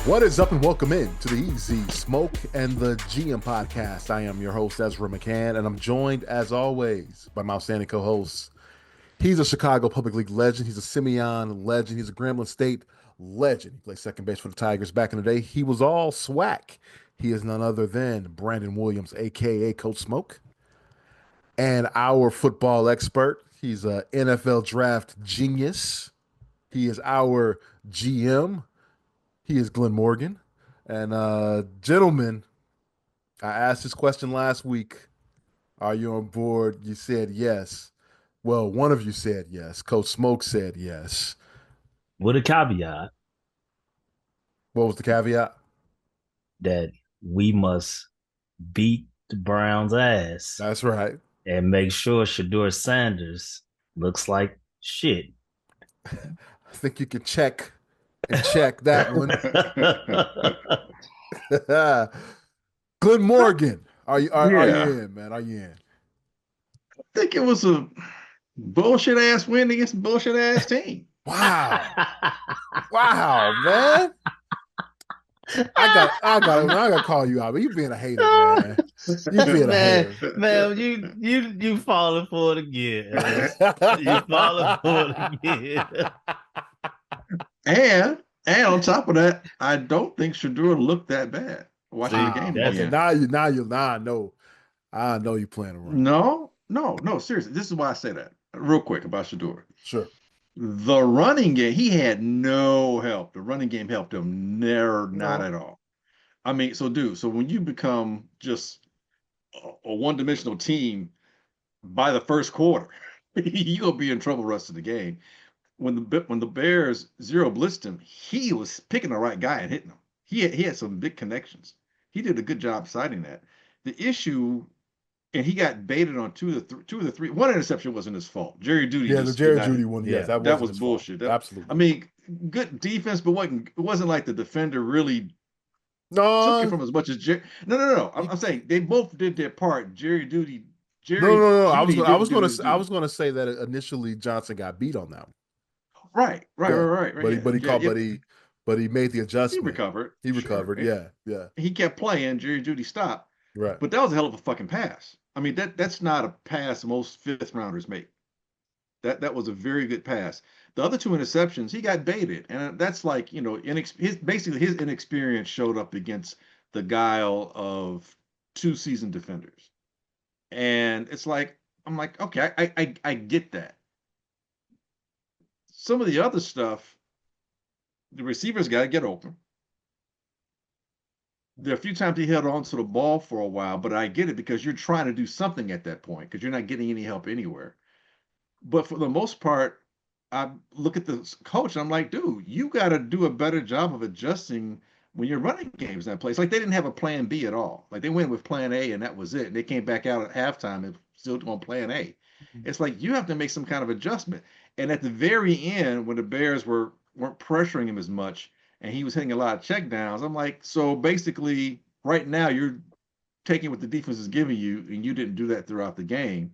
What is up, and welcome in to the Easy Smoke and the GM podcast. I am your host, Ezra McCann, and I'm joined, as always, by my outstanding co-host. He's a Chicago Public League legend. He's a Simeon legend. He's a Grambling State legend. He played second base for the Tigers back in the day. He was all SWAC. He is none other than Brandon Williams, a.k.a. Coach Smoke, and our football expert. He's an NFL draft genius. He is our GM. He is Glenn Morgan. And gentlemen, I asked this question last week. Are you on board? You said yes. Well, one of you said yes. Coach Smoke said yes. With a caveat What was the caveat? that we must beat the Browns' ass That's right. and make sure Shedeur Sanders looks like shit. I think you can check and check that one. Glenn Morgan, are you Yeah, in, man? Are you in? I think it was a bullshit ass win against a bullshit ass team. Wow. Wow, man. I gotta call you out. You being a hater, man. You being a man, hater. man, you falling for it again. You falling for it again. And on top of that, I don't think Shedeur looked that bad watching the Wow. game That's Okay. again. Now I know you playing around. No, seriously. This is why I say that. Real quick about Shedeur. Sure. The running game, he had no help. The running game helped him never, not No. at all. I mean, so when you become just a one-dimensional team by the first quarter, you're gonna be in trouble the rest of the game. When the Bears zero blitzed him, he was picking the right guy and hitting him. He had some big connections. He did a good job citing that. The issue, and he got baited on two of the three. One interception wasn't his fault. Jerry Duty Yeah, the just did Jerry not. Judy one, yes, yeah. that That wasn't was his fault. bullshit. I Absolutely. mean, good defense, but it wasn't like the defender really took it No, from as much as Jerry. No. I'm saying they both did their part. Jerry no. Judy didn't do his I duty. was gonna say that initially Johnson got beat on that one. Yeah. Right. But he called Yeah. but he made the He adjustment. recovered, He sure. recovered. Yeah. He kept playing. Jerry Judy stopped, Right. but that was a hell of a fucking pass. I mean, that's not a pass most fifth rounders make. That was a very good pass. The other two interceptions, he got baited, and that's like basically his inexperience showed up against the guile of two seasoned defenders, and it's like I'm like, okay, I get that. Some of the other stuff, the receivers got to get open. There are a few times he held on to the ball for a while, but I get it because you're trying to do something at that point because you're not getting any help anywhere. But for the most part, I look at the coach and I'm like, dude, you got to do a better job of adjusting when you're running games in that place. Like they didn't have a plan B at all. Like they went with plan A and that was it. And they came back out at halftime and still on plan A. It's like you have to make some kind of adjustment. And at the very end, when the Bears weren't pressuring him as much and he was hitting a lot of check downs, I'm like, so basically right now you're taking what the defense is giving you, and you didn't do that throughout the game.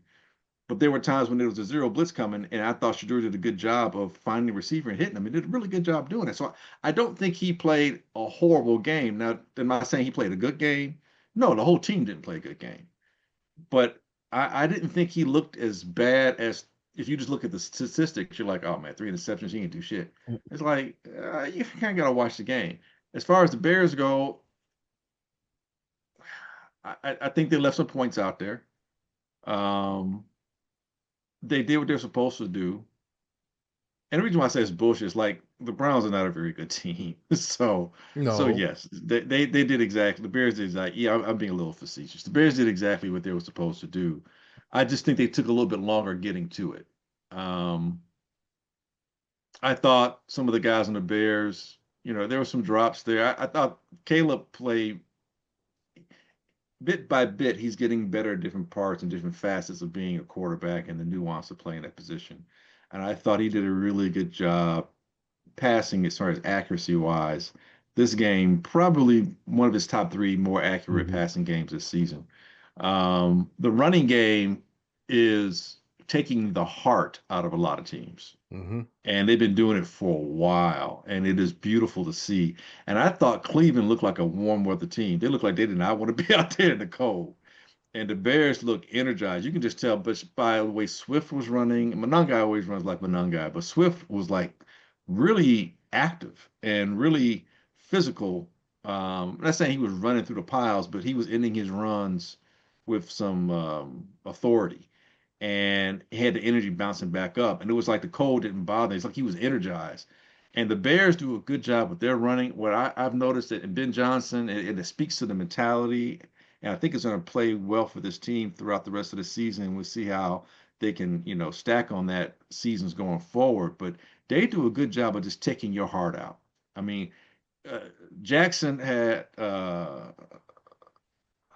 But there were times when there was a zero blitz coming, and I thought Shedeur did a good job of finding the receiver and hitting him. He did a really good job doing it. So I don't think he played a horrible game. Now, am I saying he played a good game? No, the whole team didn't play a good game. But I didn't think he looked as bad as if you just look at the statistics, you're like, oh man, three interceptions, he didn't do shit. It's like you kind of got to watch the game. As far as the Bears go, I think they left some points out there. Um, they did what they're supposed to do. And the reason why I say it's bullshit is like the Browns are not a very good team. So No. yes, they did exactly the Bears did exactly. Yeah, I'm being a little facetious. The Bears did exactly what they were supposed to do. I just think they took a little bit longer getting to it. Um, I thought some of the guys on the Bears, there were some drops there. I thought Caleb played bit by bit. He's getting better at different parts and different facets of being a quarterback and the nuance of playing that position. And I thought he did a really good job passing as far as accuracy wise. This game, probably one of his top three more accurate Mhm. passing games this season. The running game is taking the heart out of a lot of teams. Mm-hmm. And they've been doing it for a while, and it is beautiful to see. And I thought Cleveland looked like a warm weather team. They looked like they did not want to be out there in the cold. And the Bears look energized. You can just tell, but by the way Swift was running, Monangai always runs like Monangai, but Swift was like really active and really physical. Not saying he was running through the piles, but he was ending his runs with some authority and he had the energy bouncing back up. And it was like the cold didn't bother. It's like he was energized. And the Bears do a good job with their running. What I've noticed that in Ben Johnson, and it speaks to the mentality and I think it's going to play well for this team throughout the rest of the season. We'll see how they can, stack on that seasons going forward. But they do a good job of just taking your heart out. I mean, uh, Jackson had, I'm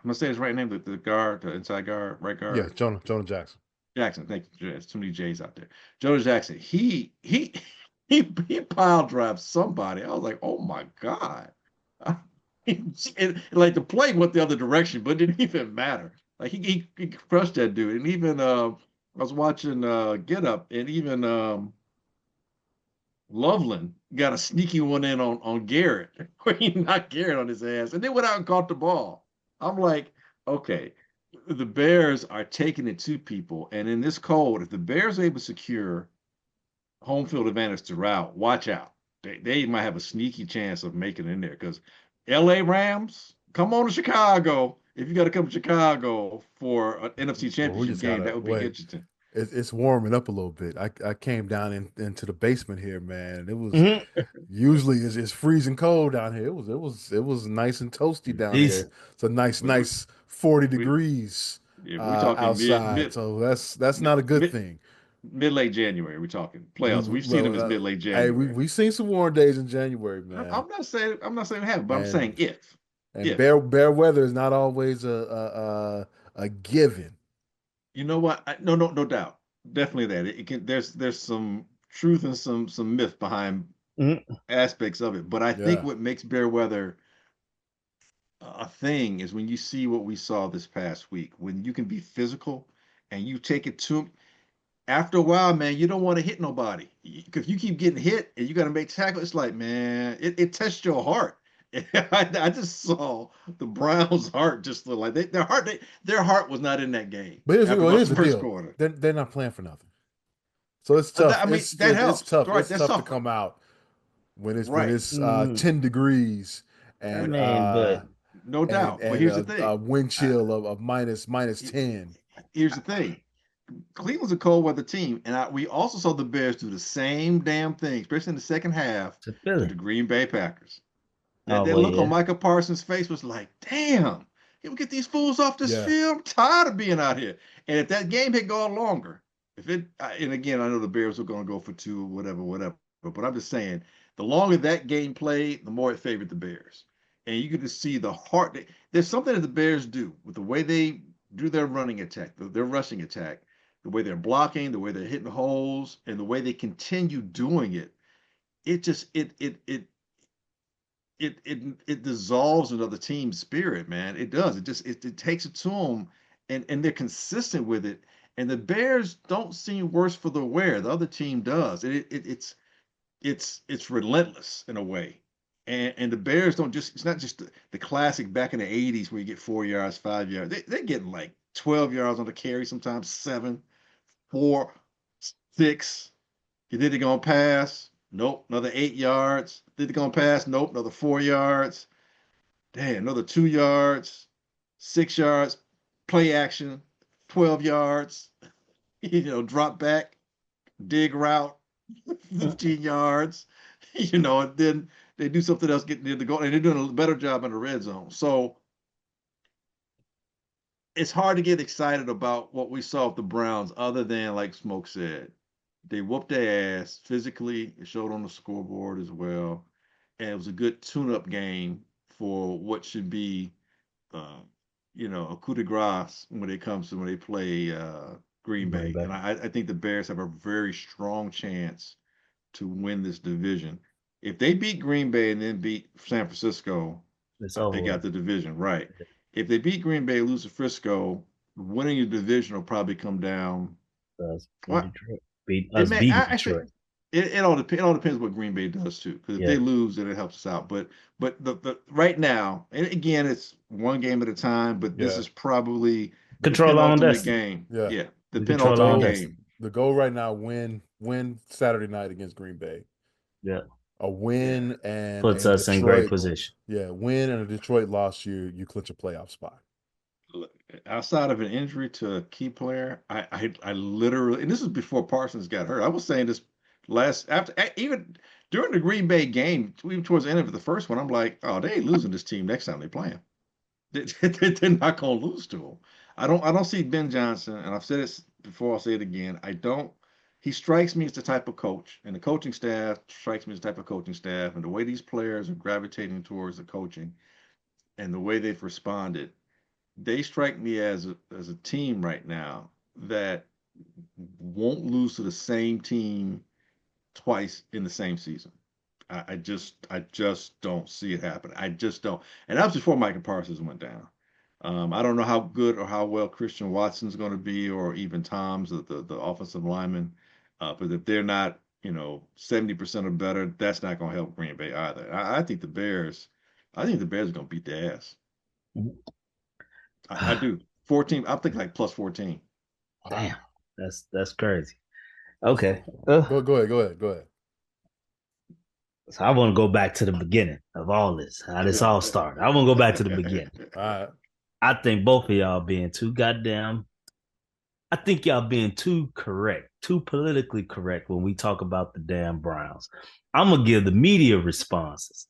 going to say his right name, the guard, the inside guard, right Yeah, guard. Jonah Jackson. Jackson, thank you. There's too many J's out there. Jonas Jackson, he pile drives somebody. I was like, oh my God. And, like the play went the other direction, but it didn't even matter. Like he crushed that dude. And even I was watching Get Up, and even Loveland got a sneaky one in on Garrett, where he knocked Garrett on his ass, and then went out and caught the ball. I'm like, okay, the Bears are taking it to people, and in this cold, if the Bears are able to secure home field advantage throughout, watch out. They might have a sneaky chance of making it in there because LA Rams, come on to Chicago. If you got to come to Chicago for an NFC Well, we championship just game, gotta that would be wait. interesting. It's warming up a little bit. I came down into the basement here, man. It was Mhm. usually it's freezing cold down here. It was nice and toasty down here. Decent. It's a nice We, we, nice 40 we degrees yeah, we're talking outside. So that's not a good mid thing. mid late January. We're talking playoffs. We've seen Well, them as mid late hey, January. we seen some warm days in January, I'm, man. I'm not saying I'm not saying it happened, but I'm saying And and if bare weather is not always a given. you know what, no doubt, definitely that it can. There's some truth and some myth behind Mhm. aspects of it, but I think Yeah. what makes bear weather a thing is when you see what we saw this past week, when you can be physical and you take it to after a while, man, you don't want to hit nobody. If you keep getting hit and you got to make tackle, it's like, man, it tests your heart. I just saw the Browns' heart just look like their heart was not in that game But after well, about here's the the first deal. quarter. They're not playing for nothing. So it's tough. I mean, that It's helps. tough. Right, It's that's tough to tough. come out when Right, it's Mhm. 10 degrees I and mean, but no doubt. But and here's the thing. a wind I, chill of minus he- 10. Here's the thing. Cleveland's a cold weather team, and we also saw the Bears do the same damn thing, especially in the second half, to to Philly. the Green Bay Packers. That Oh that well, look on yeah. Micah Parsons' face was like, damn, can we get these fools off this Yeah. field? I'm tired of being out here. And if that game had gone longer, and again, I know the Bears were going to go for two, whatever, but I'm just saying, the longer that game played, the more it favored the Bears. And you could just see the heart. There's something that the Bears do with the way they do their running attack, their rushing attack, the way they're blocking, the way they're hitting holes, and the way they continue doing it. It just it dissolves another team's spirit, man. It does. It takes it to them, and they're consistent with it. And the Bears don't seem worse for the wear. The other team does. It's relentless in a way. And the Bears don't just. It's not just the classic back in the '80s where you get 4 yards, 5 yards. They're getting like 12 yards on the carry, sometimes seven, 4, 6. You think they're gonna pass? Nope, another 8 yards. Think they're gonna pass? Nope, another 4 yards. Damn, another 2 yards, 6 yards. Play action, 12 yards. Drop back, dig route, Mhm. 15 yards. And then they do something else, getting near the goal, and they're doing a better job in the red zone. So it's hard to get excited about what we saw with the Browns, other than like Smoke said, they whooped their ass physically. It showed on the scoreboard as well, and it was a good tune-up game for what should be, uh, a coup de grace when it comes to when they play Green Green Bay. Bay. And I think the Bears have a very strong chance to win this division. If they beat Green Bay and then beat San Francisco, It's they over got with. the division right. If they beat Green Bay, lose to Frisco, winning the division will probably come down. Us beat What? Detroit. Beat It us may beating actually Detroit. it all depends. It all depends what Green Bay does too. Because if Yeah. they lose, then it helps us out. But the right now, and again, it's one game at a time. But this Yeah. is probably the Control our own penultimate destiny. game. Yeah. Yeah, the We The control our own penultimate goal, destiny. game. the goal right now, win Saturday night against Green Bay. Yeah. A Yeah. win and Puts a us in great Detroit, position. yeah, win and a Detroit loss, you clinch a playoff spot. Look, outside of an injury to a key player, I literally, and this is before Parsons got hurt. I was saying this last after even during the Green Bay game, even towards the end of the first one, I'm like, oh, they ain't losing this team next time they play him. They're not gonna lose to him. I don't see Ben Johnson, and I've said it before. I'll say it again. I don't. He strikes me as the type of coach, and the coaching staff strikes me as the type of coaching staff, and the way these players are gravitating towards the coaching and the way they've responded, they strike me as a team right now that won't lose to the same team twice in the same season. I just don't see it happen. I just don't. And that was before Micah Parsons went down. I don't know how good or how well Christian Watson's going to be, or even Tom's the offensive lineman. But if they're not, 70% or better, that's not going to help Green Bay either. I think the Bears are going to beat their ass. I do. 14. I think like plus 14. Damn. That's crazy. Okay. Go ahead. So I want to go back to the beginning of all this, how this all started. I want to go back to the beginning. All right. I think both of y'all being too goddamn. I think y'all being too correct, too politically correct when we talk about the damn Browns. I'm gonna give the media responses.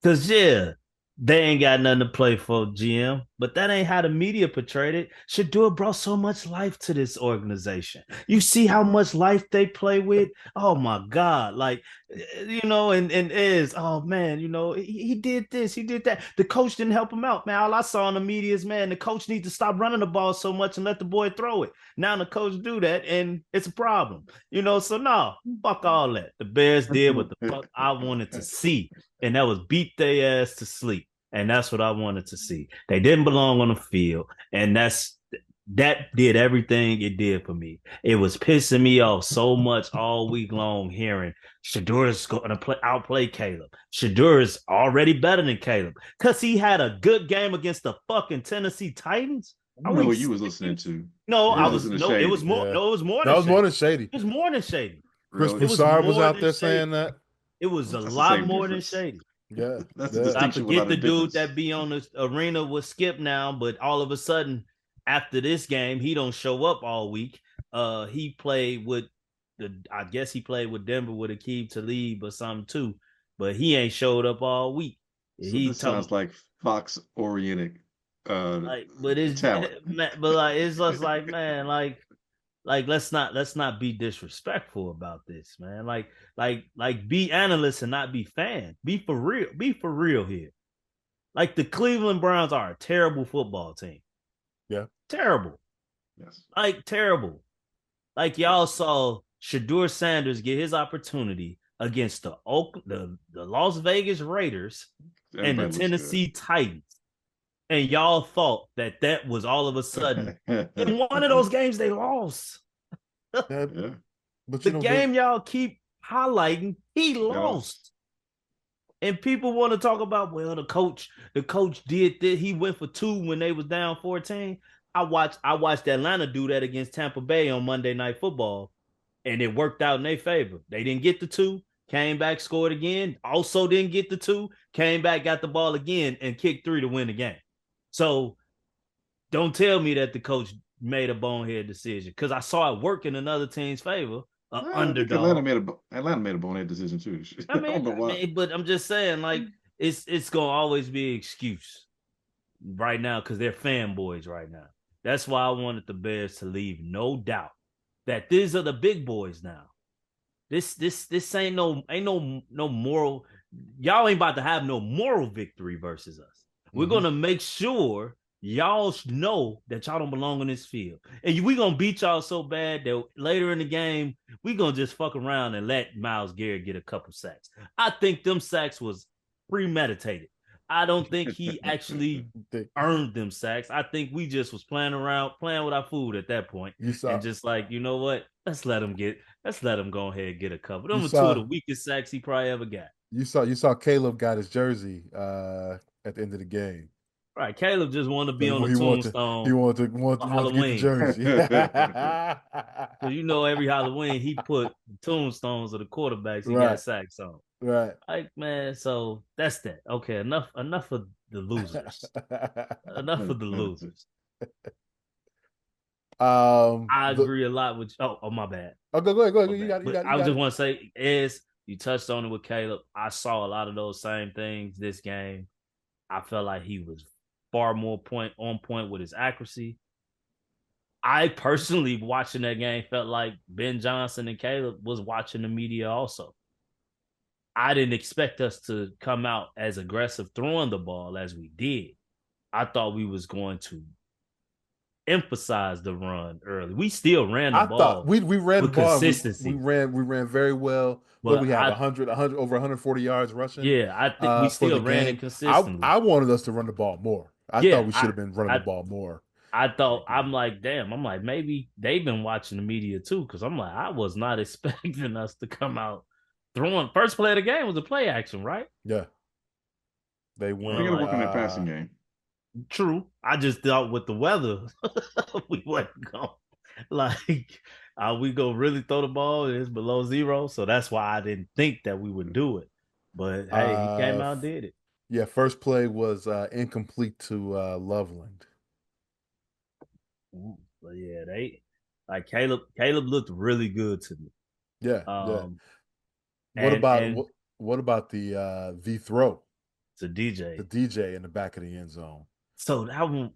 Cause yeah, they ain't got nothing to play for, GM. But that ain't how the media portrayed it. Shedeur brought so much life to this organization. You see how much life they play with. Oh my God! Like, and is oh man, he did this, he did that. The coach didn't help him out, man. All I saw in the media is, man, the coach needs to stop running the ball so much and let the boy throw it. Now the coach do that, and it's a problem. So no, fuck all that. The Bears did what the fuck I wanted to see, and that was beat their ass to sleep. And that's what I wanted to see. They didn't belong on the field, and that did everything it did for me. It was pissing me off so much all week long hearing Shedeur is going to outplay Caleb. Shedeur is already better than Caleb because he had a good game against the fucking Tennessee Titans. I don't know what you was listening to. No, You I was was listening to no. It Shady. was more. Yeah. No, it was more That than was shady. more than shady. It was more than shady. Chris Really? It was Broussard was more out than there shady. saying that. It was a That's the lot same more than difference. shady. Yeah. That's the Yeah. I distinction without forget a the dude difference. that be on the arena with Skip now, but all of a sudden, after this game, he don't show up all week. He played with I guess he played with Denver with Akeem Talib or something too, but he ain't showed up all week. So He this told sounds like Fox oriented like, but it's talent. but like it's just like, man, like let's not be disrespectful about this, man. Like be analysts and not be fans. Be for real. Be for real here. Like the Cleveland Browns are a terrible football team. Yeah. Terrible. Yes. Like terrible. Like y'all Yes. saw Shedeur Sanders get his opportunity against the Las Vegas Raiders and the Everybody looks good. Tennessee Titans. And y'all thought that was all of a sudden in one of those games they lost. Yeah. Yeah. But The but game y'all keep highlighting, he They lost. lost. And people want to talk about, well, the coach did this. He went for two when they was down 14. I watched Atlanta do that against Tampa Bay on Monday Night Football, and it worked out in their favor. They didn't get the two, came back, scored again, also didn't get the two, came back, got the ball again, and kicked three to win the game. So don't tell me that the coach made a bonehead decision, because I saw it work in another team's favor, I think underdog. Atlanta made a bonehead decision too. I I mean, don't know why. but I'm just saying, like, it's gonna always be an excuse right now because they're fanboys right now. That's why I wanted the Bears to leave no doubt that these are the big boys now. This ain't no moral. Y'all ain't about to have no moral victory versus us. We're gonna make sure y'all know that y'all don't belong on this field, and we gonna beat y'all so bad that later in the game we gonna just fuck around and let Myles Garrett get a couple sacks. I think them sacks was premeditated. I don't think he actually earned them sacks. I think we just was playing around, playing with our food at that point, You and saw just like, you know what? Let's let him go ahead and get a couple. you Them were two of saw the weakest sacks he probably ever got. you saw Caleb got his jersey at the end of the game. Right, Caleb just wanted to be So on the he wanted to he tombstone wanted to for wanted to get the Halloween. jersey. So you know, every Halloween he put tombstones of the quarterbacks he got Right, sacks on. right. Like, man, so that's that. Okay, enough of the losers. Enough of the losers. I The agree a lot with you. Oh, my bad. oh, go. My You bad. got it, you But got it, you I got just it. want to say, is you touched on it with Caleb. I saw a lot of those same things this game. I felt like he was far more on point with his accuracy. I personally, watching that game, felt like Ben Johnson and Caleb was watching the media also. I didn't expect us to come out as aggressive throwing the ball as we did. I thought we was going to emphasize the run early. We still ran the I thought ball we ran the with ball and we consistency, ran very well. What do but we have? 100 over 140 yards rushing I think we for the still ran it game. I consistently. I wanted us to run the ball more. I thought Yeah, we should have been running the I ball more I thought, that I'm game. like, damn, I'm like, maybe they've been watching the media too, because I'm like, I was not expecting us to come out throwing. First play of the game was a play action, right? Yeah, they They Well, got to went. work like, on that passing game. true. I just thought with the weather, we wasn't going. Like, we go really throw the ball? It's below zero, so that's why I didn't think that we would do it. But hey, he came out and did it. Yeah, first play was incomplete to Loveland. But yeah, they like Caleb looked really good to me. Yeah, yeah. Um, What and about and what about the throw, to the DJ. DJ in the back of the end zone? So that one,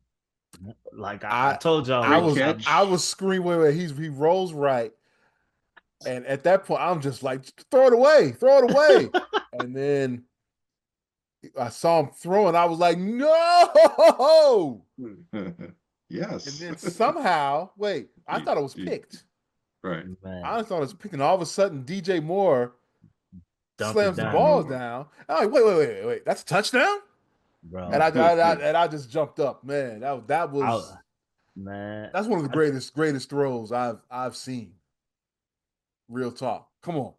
like I I told y'all, I Great was I'm I catch. was screaming. Wait, he rolls right, and at that point I'm just like, throw it away, throw it away. And then I saw him throw, and I was like, no. And Yes. then somehow, wait, I You- thought it was you- picked. right. man, I thought it was picked, and all of a sudden DJ Moore dumped it slams the Ran down, ball over. down. I'm like, wait, that's a touchdown? And bro. I just jumped up, man. That I was man, that's one of the I greatest throws I've seen. Real talk. Come on.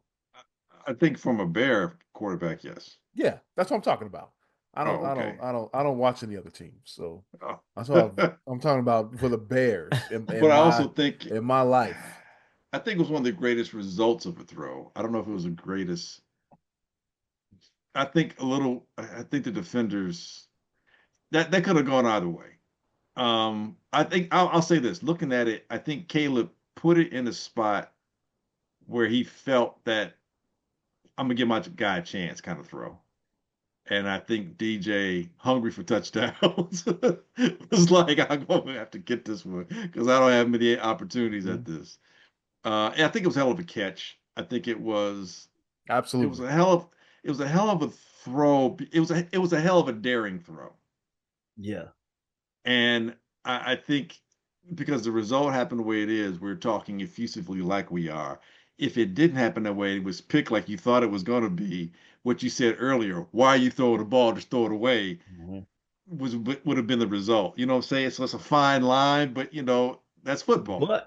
I think from a Bear quarterback, yes. Yeah, that's what I'm talking about. Oh, okay. I don't watch any other teams. So Oh. that's what I'm talking about for the Bears But I also think in my life. I think it was one of the greatest results of a throw. I don't know if it was the greatest. I think a little. I think the defenders that could have gone either way. I think I'll say this. Looking at it, I think Caleb put it in a spot where he felt that I'm gonna give my guy a chance, kind of throw. And I think DJ, hungry for touchdowns, was like, I'm going to have to get this one because I don't have many opportunities at this. And I think it was a hell of a catch. I think it was Absolutely. a hell of a throw. It was a hell of a daring throw. yeah, And I think because the result happened the way it is, we're talking effusively like we are. If it didn't happen that way, it was picked like you thought it was going to be. What you said earlier, why you throw the ball, just throw it away, mhm. would have been the result. You know what I'm saying? So it's a fine line, but that's football.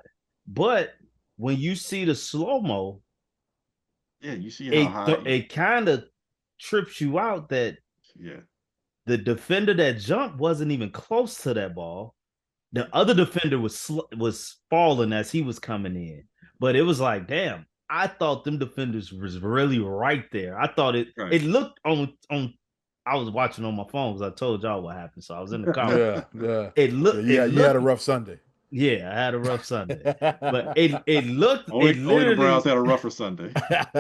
But when you see the slow mo, Yeah, you see how high it kind of trips you out that yeah. the defender that jumped wasn't even close to that ball. The other defender was falling as he was coming in, but it was like, damn. I thought them defenders was really right there. I thought Right. it looked on. I was watching on my phone because I told y'all what happened, so I was in the car. Yeah, yeah. Yeah, It you had a looked. rough Sunday. Yeah, I had a rough Sunday, but it Only the Browns literally had a rougher Sunday.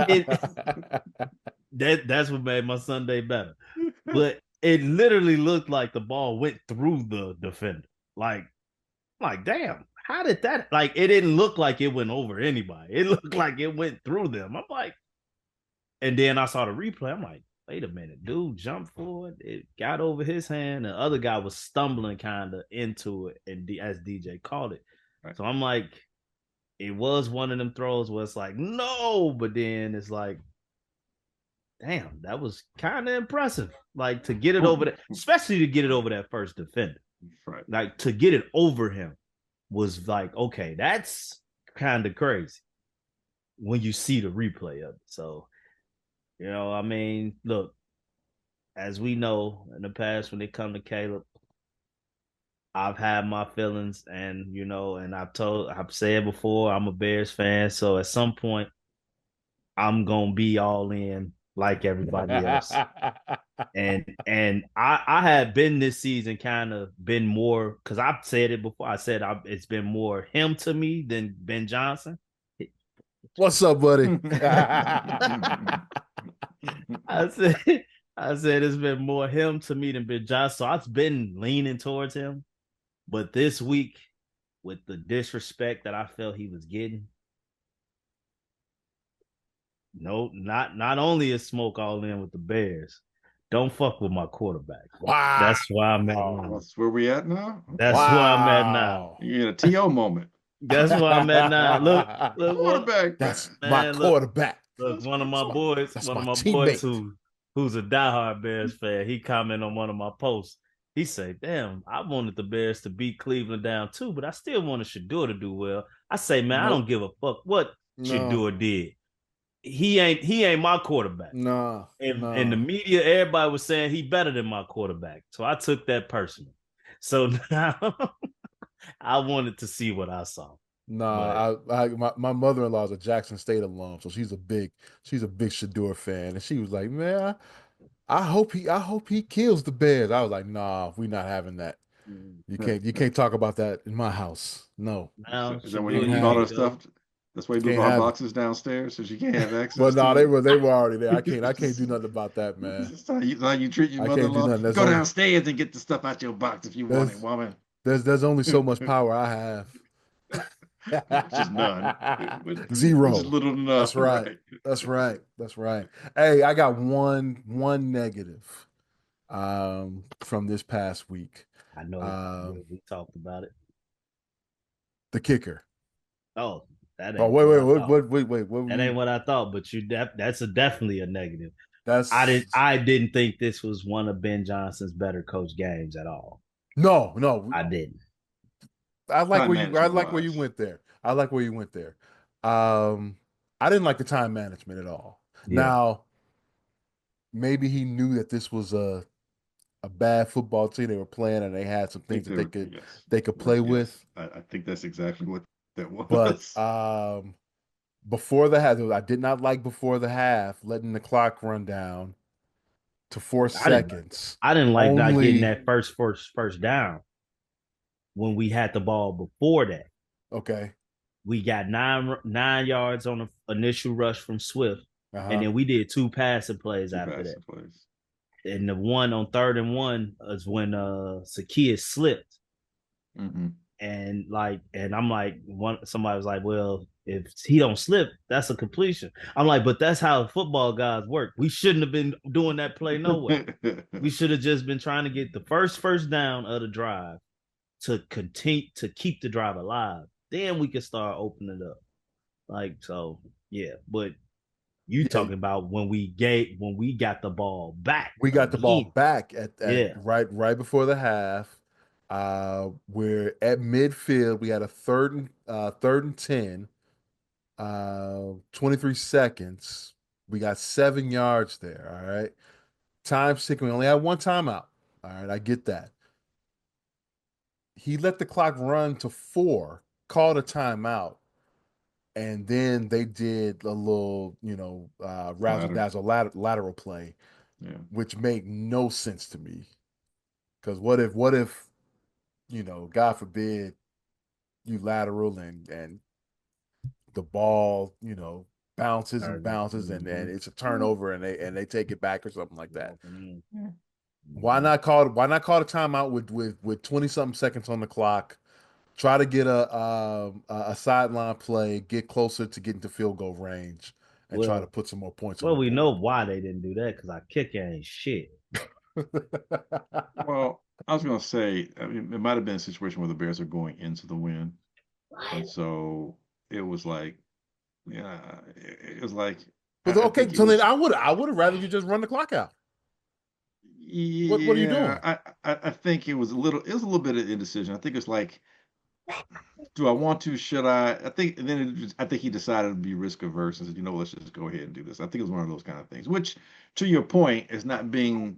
it that's what made my Sunday better. But it literally looked like the ball went through the defender. Like, damn, how did that? Like, it didn't look like it went over anybody. It looked like it went through them. I'm like, and then I saw the replay. I'm like, wait a minute, dude jumped forward. It got over his hand. The other guy was stumbling kind of into it, and as DJ called it. Right. So I'm like, it was one of them throws where it's like, no, but then it's like, damn, that was kind of impressive. Like to get it over that, especially to get it over that first defender. Right. Like to get it over him was like, okay, that's kind of crazy when you see the replay of it. So, I mean, look, as we know in the past, when it come to Caleb, I've had my feelings, and and I've said before, I'm a Bears fan, so at some point, I'm gonna be all in like everybody else. And I had been this season kind of been more because I've said it before. I said it's been more him to me than Ben Johnson. What's up, buddy? I said I said it's been more him to me than Ben Johnson. So I've been leaning towards him. But this week, with the disrespect that I felt he was getting, no, not only is Smoke all in with the Bears, don't fuck with my quarterback. Wow. That's why I'm at now. That's where we at now? Okay. That's where I'm at now. You get a TO moment. That's where I'm at now. Look, Quarterback. That's Man. my man, quarterback. look, one of my boys teammate. who's a diehard Bears fan, he commented on one of my posts. He said, "Damn, I wanted the Bears to beat Cleveland down too, but I still wanted Shedeur to do well." I say, man, I don't give a fuck what Shedeur did. He ain't my quarterback. And the media, everybody was saying he better than my quarterback. So I took that personal. So now I wanted to see what I saw. My mother-in-law is a Jackson State alum, so she's a big Shedeur fan, and she was like, "Man, I hope he kills the Bears." I was like, "Nah, we're not having that. You can't talk about that in my house. No." Now, Is that why he moved all that stuff? That's why he moved all our boxes it. downstairs so she can't have access. Well, no, to they were already there. I can't do nothing about that, man. This is how you treat your I can't do mother-in-law. nothing. Go downstairs and get the stuff out your box if you want it, woman. There's only so much power I have. Which is none. Zero. Which is little enough. That's right. That's right. That's right. Hey, I got one negative from this past week. I know we talked about it. The kicker. Oh, that ain't. Oh, wait. That ain't what I thought. But that's definitely a negative. That's I didn't think this was one of Ben Johnson's better coach games at all. No, I didn't. I like where you went there. I didn't like the time management at all. Yeah. Now, maybe he knew that this was a bad football team they were playing, and they had some things that they could play with. I think that's exactly what that was. But before the half, I did not like before the half letting the clock run down to 4 seconds. I didn't like not getting that first down when we had the ball before that. Okay. We got 9 yards on the initial rush from Swift, and then we did 2 passing plays after that. And the one on 3rd and 1 is when Zacchaeus slipped. Mm-hmm. And I'm like, somebody was like, well, if he don't slip, that's a completion. I'm like, but that's how football guys work. We shouldn't have been doing that play no way. We should have just been trying to get the first down of the drive to continue to keep the drive alive. Then we could start opening it up. But you talking about when we got the ball back. We got the ball back at right before the half. We're at midfield. We had a third and 10, 23 seconds. We got 7 yards there. All right. Time ticking. We only had one timeout. All right. I get that. He let the clock run to 4, called a timeout, and then they did a little, razzle-dazzle lateral play, which made no sense to me. Because what if, God forbid, you lateral and the ball, bounces and it's a turnover and they take it back or something like that. Mm-hmm. Why not call a timeout with 20-something seconds on the clock? Try to get a sideline play, get closer to getting to field goal range, and try to put some more points on the board. We know why they didn't do that, because our kicker ain't shit. Well, I was going to say, I mean, it might have been a situation where the Bears are going into the win. And so it was like, it was like But I okay, think it so then was. I would have rather you just run the clock out. What are you Yeah, doing? I think it was a little bit of indecision. I think it's like, do I want to? Should I? I think and then I think he decided to be risk averse and said, you know, let's just go ahead and do this. I think it was one of those kind of things. Which, to your point, is not being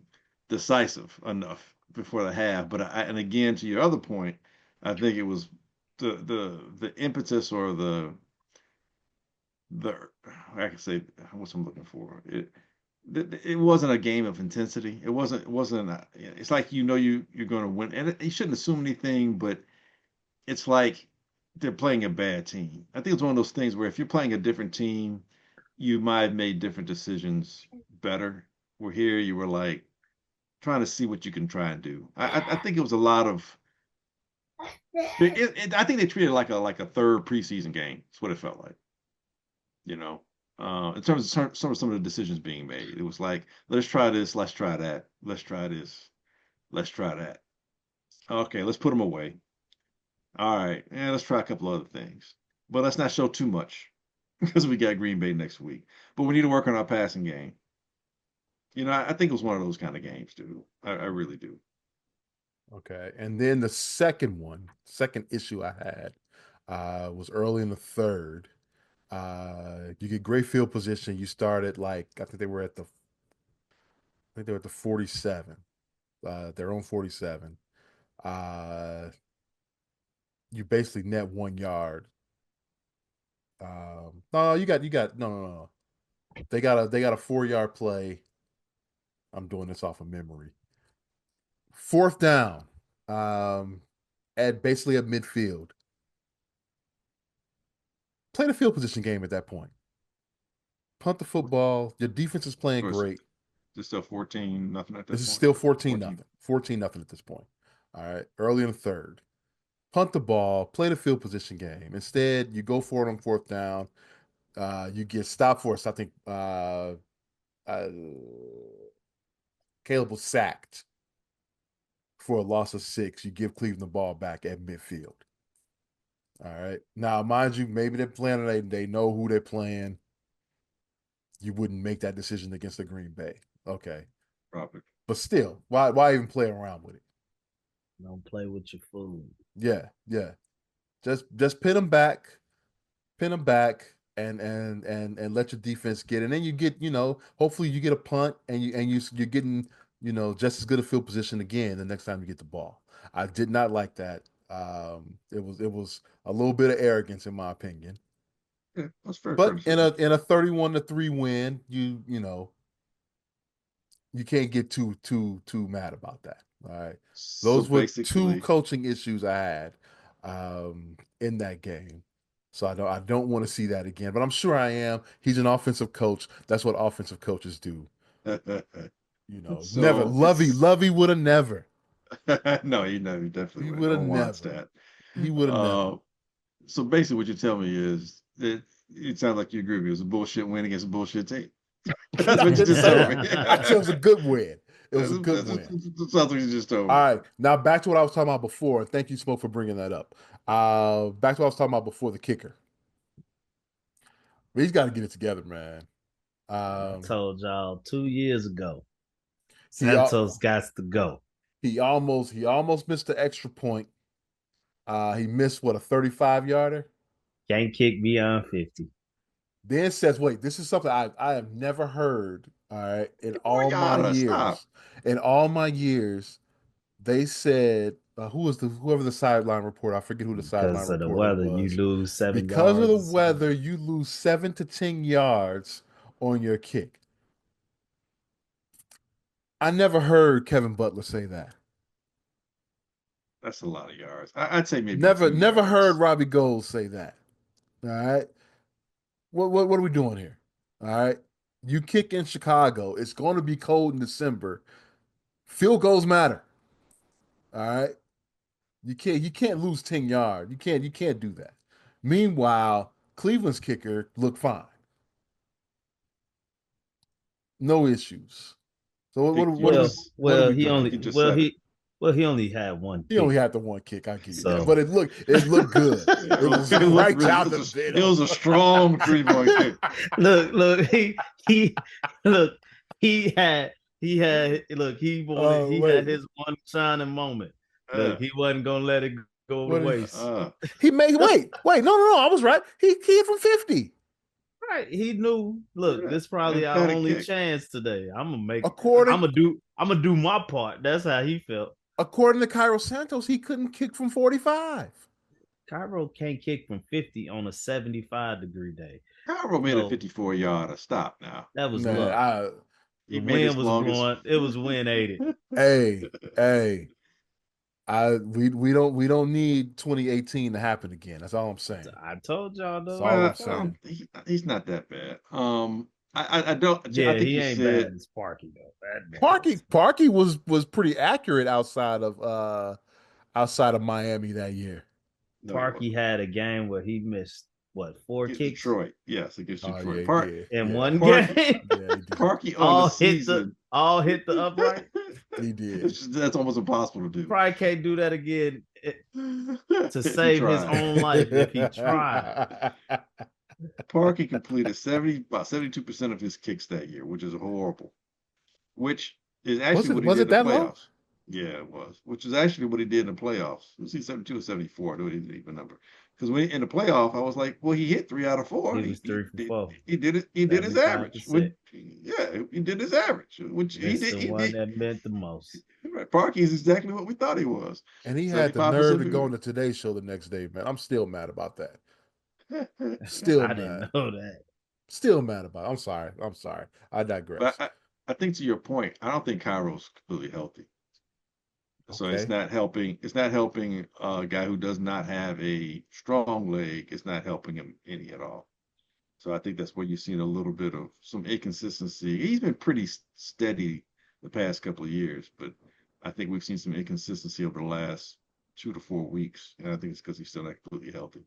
decisive enough before the half. But and again, to your other point, I think it was the impetus or the I can say what's I'm looking for. It wasn't a game of intensity. It wasn't. It's like you're going to win, and you shouldn't assume anything. But it's like they're playing a bad team. I think it's one of those things where if you're playing a different team, you might have made different decisions better. Where here you were like trying to see what you can try and do. I think it was a lot of. I think they treated it like a third preseason game. That's what it felt like. You know, in terms of some of the decisions being made. It was like, let's try this, let's try that, let's try this, let's try that. Okay, let's put them away. All right, and let's try a couple other things, but let's not show too much because we got Green Bay next week. But we need to work on our passing game. I think it was one of those kind of games, dude. I really do. Okay. And then the second issue I had was early in the third. You get great field position. You start at like I think they were at the 47. Their own 47. Uh, you basically net 1 yard. No, you got no. They got a 4 yard play. I'm doing this off of memory. Fourth down. Um, at basically at midfield. Play the field position game at that point. Punt the football. Your defense is playing So it's great. just still 14 nothing at This that is point. still 14 14. nothing. 14 nothing at this point. All right. Early in the third. Punt the ball, play the field position game. Instead, you go for it on fourth down. You get stopped for us. I think uh, Caleb was sacked for a loss of 6. You give Cleveland the ball back at midfield. All right. Now, mind you, maybe they're playing, they know who they're playing. You wouldn't make that decision against the Green Bay. Okay. Probably. But still, why even play around with it? Don't play with your food. Yeah, yeah. Just pin them back, and let your defense get. And then you get, hopefully you get a punt, and you're getting, just as good a field position again the next time you get the ball. I did not like that. It was a little bit of arrogance in my opinion. Yeah, that's fair But in criticism. a 31-3 win, you can't get too mad about that. All right. So Those were two basically, coaching issues I had in that game. So I don't want to see that again. But I'm sure I am. He's an offensive coach. That's what offensive coaches do. Never. so Lovey it's Lovey would have never. no, you know, you definitely He wouldn't. would have Don't watch never. that. He would have never. Uh, so basically, what you tell me is that it sounds like you agree with me. It was a bullshit win against a bullshit team. That's I what you didn't just say told me. that. I said it was a good win. It was a good win. That sounds like you just told All me. right. Now back to what I was talking about before. Thank you, Smoke, for bringing that up. Back to what I was talking about before, the kicker. He's got to get it together, man. I Um, told y'all 2 years ago, he al- Santos got to go. he almost missed the extra point. He missed what, a 35 yarder. Can't kick beyond 50. Then says, "Wait, this is something I have never heard." All right, in Boy, all my gotta stop. years, in all my years, they said whoever the sideline reporter. I forget who the sideline Because of the reporter weather, you was. lose seven Because of yards the or something. weather, you lose 7 to 10 yards on your kick. I never heard Kevin Butler say that. That's a lot of yards. I'd say maybe Never, 2 yards. heard Robbie Gold say that. All right. What are we doing here? All right. You kick in Chicago. It's going to be cold in December. Field goals matter. All right. You can't lose 10 yards. You can't do that. Meanwhile, Cleveland's kicker looked fine. No issues. So what Think what you what are we Well, just what are well, we he doing think only you here? just well said it. Well, he only had one He kick. only had the one kick. I give you that, So- but it looked good. Yeah, It was it looked right really, down the it middle. was a strong 3-point kick. look, he look, he had look, he Wait, had his one shining moment. Uh, Look, he wasn't gonna let it go to what? waste. He made that's no, I was right. He hit from 50. Right. He knew, look, this is an probably our emphatic only kick. chance today. According I'm gonna do my part. That's how he felt. according to Cairo Santos, he couldn't kick from 45. Cairo can't kick from 50 on a 75-degree day. Cairo made a So 54-yarder. Stop now. that was Man, luck. He The made wind his was longest. blowing. It was wind 80. hey, hey, we don't need 2018 to happen again. That's all I'm saying. I told y'all That's though. all I'm Well, saying. he's not that bad. I don't. I Yeah, think he you ain't bad said as Sparky though. That man Parky was pretty accurate outside of Miami that year. no, he Parky wasn't. had a game where he missed what, 4 Against kicks Detroit, yes, against Oh yeah, Detroit. he did. in Yeah, one Parky, game. yeah, he did. Parky on the season. All hit the upright. He did. That's almost impossible to do. Probably can't do that again to If he save his tried. own life if he tried. Parky completed about 72% of his kicks that year, which is horrible. Which is actually what he Was did it in the that low? playoffs. Yeah, it was. Which is actually what he did in the playoffs. Was he 72 or 74? I don't even remember. Because when in the playoff, I was like, well, he hit 3 out of 4. He was 3 for 4. He did it. He did his average. 75%. Yeah, he did his average. Which he Missed did. the He one did. that meant the most. Right. Parky is exactly what we thought he was. And he had the nerve 75% to go on field the Today Show the next day, man. I'm still mad about that. goal. Still I didn't mad. know that. Still mad about it. I'm sorry. I'm sorry. I But digress. I think to your point, I don't think Cairo's completely healthy. So it's Okay. not helping. It's not helping a guy who does not have a strong leg. It's not helping him any at all. So I think that's where you've seen a little bit of some inconsistency. He's been pretty steady the past couple of years, but I think we've seen some inconsistency over the last 2 to 4 weeks, and I think it's because he's still not completely healthy.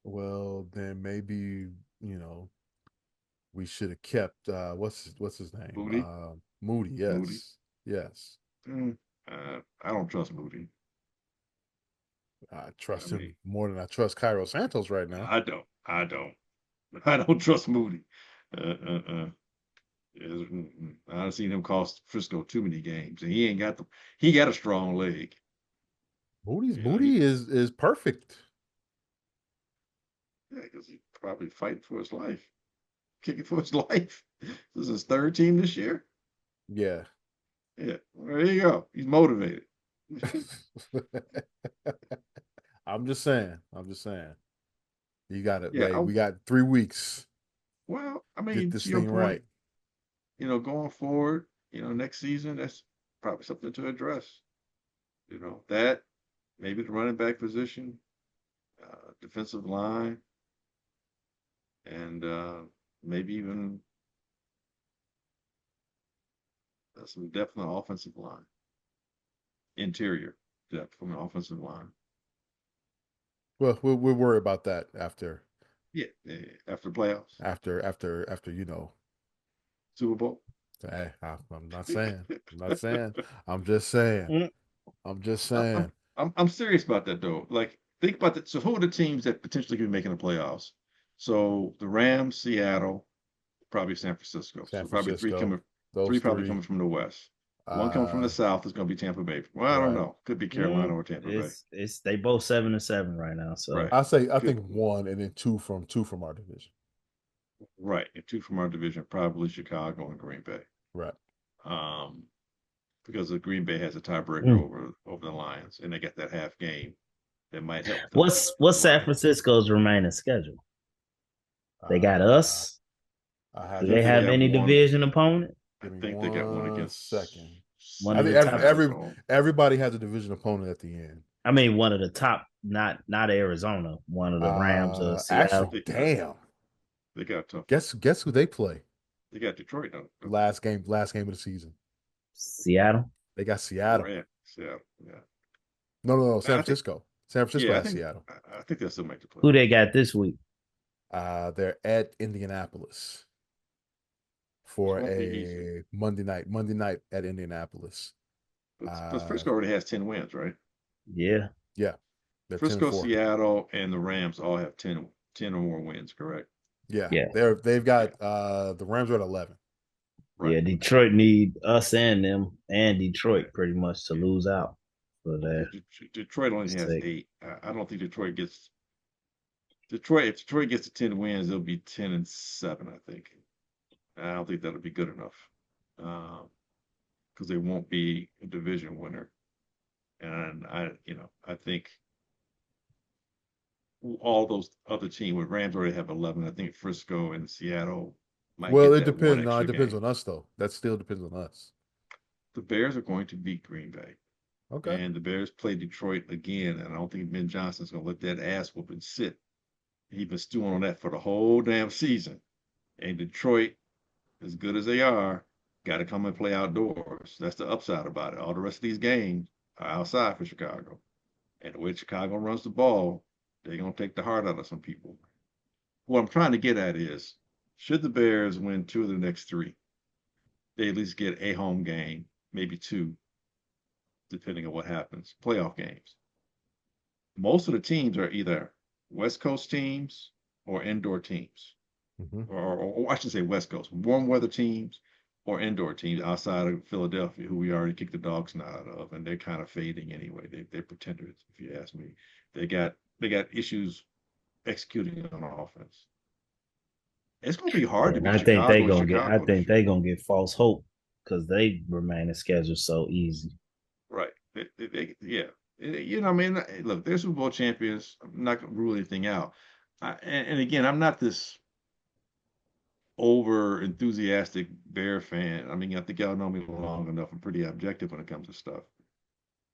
Well, then maybe, we should have kept what's his name? Moody, Moody, Moody. yes. Yes. I don't trust Moody. I I trust mean, him more than I trust Cairo Santos right now. I don't. I don't trust Moody. I've seen him cost Frisco too many games, and he ain't got the. He got a strong leg. Moody is perfect. Yeah, because he's probably fighting for his life, kicking for his life. This is his third team this year. Yeah. Yeah, well, there you go. He's motivated. I'm just saying. You got it. Yeah. We got 3 weeks. Well, I Get mean, this to your thing point, right. going forward, next season, that's probably something to address. That maybe the running back position, defensive line, and maybe even some depth on the offensive line, interior depth from the offensive line. Well, we'll worry about that after Yeah, after playoffs, Super Bowl. I'm not saying. I'm not saying. I'm just saying. Mm. I'm just I- I'm saying. I'm serious about that though. Like, think about that. So, who are the teams that potentially could be making the playoffs? So, the Rams, Seattle, probably San Francisco. San So, probably Francisco. three Those probably three. coming from the West. One coming from the Uh South is going to be Tampa Bay. Well, I don't right. know. Could be Carolina or Tampa Bay. It's they both 7-7 right now. So Right. I Could think one and then two from our division. right. And two from our division, probably Chicago and Green Bay. Right. Um, because the Green Bay has a tiebreaker Mm. over the Lions, and they got that half game that might help them. What's San Francisco's remaining schedule? They got Uh us. I I Do have they think it. they have have any one. division opponent? I Give me think they got one 1 against second. One I of think the top. everybody has a division opponent at the end. I mean, one of the top. Not Arizona. One of the Rams or Actually, Seattle. damn. They got tough. Guess who they play? They got Detroit though. Last game of the season. Seattle. They got Seattle. Right. Yeah. Yeah. No, San I think. Francisco. San Francisco Yeah. has Seattle. I think they'll still make the Who playoffs. they got this week? They're at Indianapolis Which for won't be easy. a Monday night at Indianapolis. But Uh, Frisco already has 10 wins, right? Yeah. yeah, they're 10 and Frisco, 4. Seattle, and the Rams all have 10 or more wins, correct? Yeah, Yeah. they've Yeah, got the Rams are at 11. Yeah. right. Detroit need us and them and Detroit Yeah, pretty much to yeah. lose out for Yeah, their Detroit only has sake. 8. I don't think Detroit gets Detroit. If Detroit gets to 10 wins, they'll be 10-7. I think. I don't think that'll be good enough because they won't be a division winner. And I think all those other teams with Rams already have 11. I think Frisco and Seattle might Well, get it that one depends. No, it extra depends game. on us though. That still depends on us. The Bears are going to beat Green Bay. Okay. And the Bears play Detroit again, and I don't think Ben Johnson's going to let that ass whooping sit. He's been stewing on that for the whole damn season. And Detroit, as good as they are, got to come and play outdoors. That's the upside about it. All the rest of these games are outside for Chicago. And the way Chicago runs the ball, they're going to take the heart out of some people. What I'm trying to get at is, should the Bears win 2 of the next 3, they at least get a home game, maybe 2, depending on what happens. Playoff games. Most of the teams are either West Coast teams or indoor teams, Mm-hmm. or I should say West Coast, warm weather teams or indoor teams outside of Philadelphia, who we already kicked the dog's out of, and they're kind of fading anyway. They're pretenders, if you ask me. They got issues executing on offense. It's going to be hard Yeah, to and beat Chicago in I Chicago this think year. they gonna get false hope because they remain the schedule so easy. Right. Yeah. I mean, look, they're Super Bowl champions. I'm not going to rule anything out. And again, I'm not this over enthusiastic Bear fan. I mean, I think y'all know me long enough. I'm pretty objective when it comes to stuff.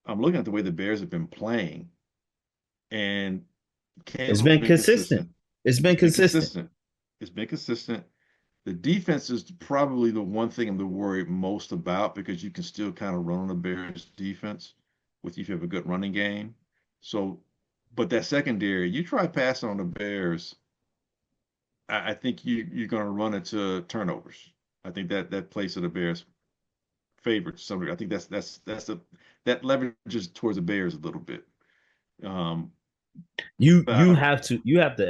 I'm looking at the way the Bears have been playing, and It's Caleb's been been consistent. consistent. It's been It's been consistent. consistent. It's been consistent. The defense is probably the one thing I'm worried most about because you can still kind of run on the Bears defense with if you have a good running game. So, but that secondary, you try passing on the Bears, I think you're going to run into turnovers. I think that plays to the Bears' favor to some degree. I think that leverages towards the Bears a little bit. Um, You but have to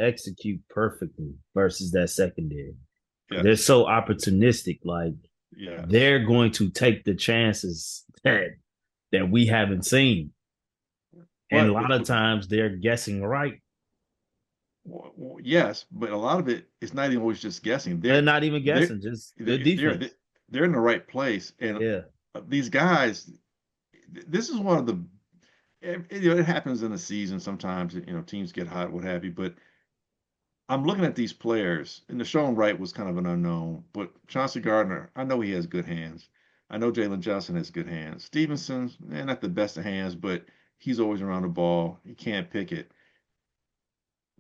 execute perfectly versus that secondary. They're yes, so opportunistic. Like yes. they're going to take the chances that we haven't seen. And a But lot of times they're guessing right. yes, but a lot of it is not even always just guessing. They're not even They're guessing, just good they're they're, defense. they're in the right place, and Yeah. these guys. This is one of the. It happens in the season sometimes. Teams get hot, what have you. But I'm looking at these players, and Deshaun Wright was kind of an unknown, but Chauncey Gardner, I know he has good hands. I know Jalen Johnson has good hands. Stevenson, not the best of hands, but he's always around the ball. He can't pick it.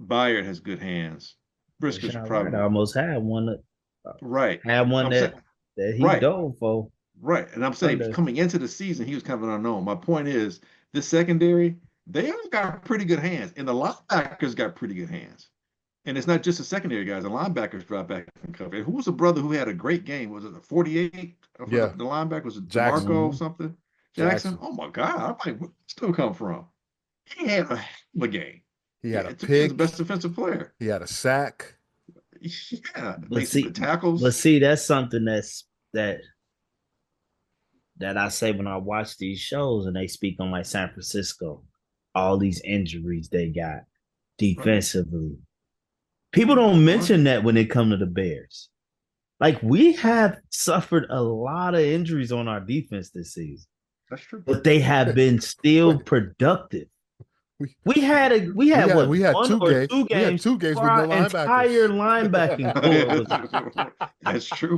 Byard has good hands. Briscoe's Deshaun Wright probably almost had one right. had one I'm saying that he right, dove for right. And I'm saying Sunday. coming into the season, he was kind of an unknown. My point is, this secondary, they all got pretty good hands, and the linebackers got pretty good hands. And it's not just the secondary guys. The linebackers drop back and cover. Who was the brother who had a great game? Was it the 48 for the Yeah, linebacker? Was it Jackson. DeMarco or Mm-hmm. something? Jackson? Jackson. Oh my God. I'm like, where did this still come from? He had a heck of a game. He Yeah, had a it took me as the pick. best defensive player. He had a sack. Yeah, But made some see, good tackles. that's something that that I say when I watch these shows and they speak on like San Francisco, all these injuries they got Right, defensively. People don't right. mention that when they come to the Bears. Like we have suffered a lot of injuries on our defense this season, That's true. but they have been still Wait, productive. we We had what we had one or two we had games 2 games where with no our entire linebackers. linebacking core was That's true.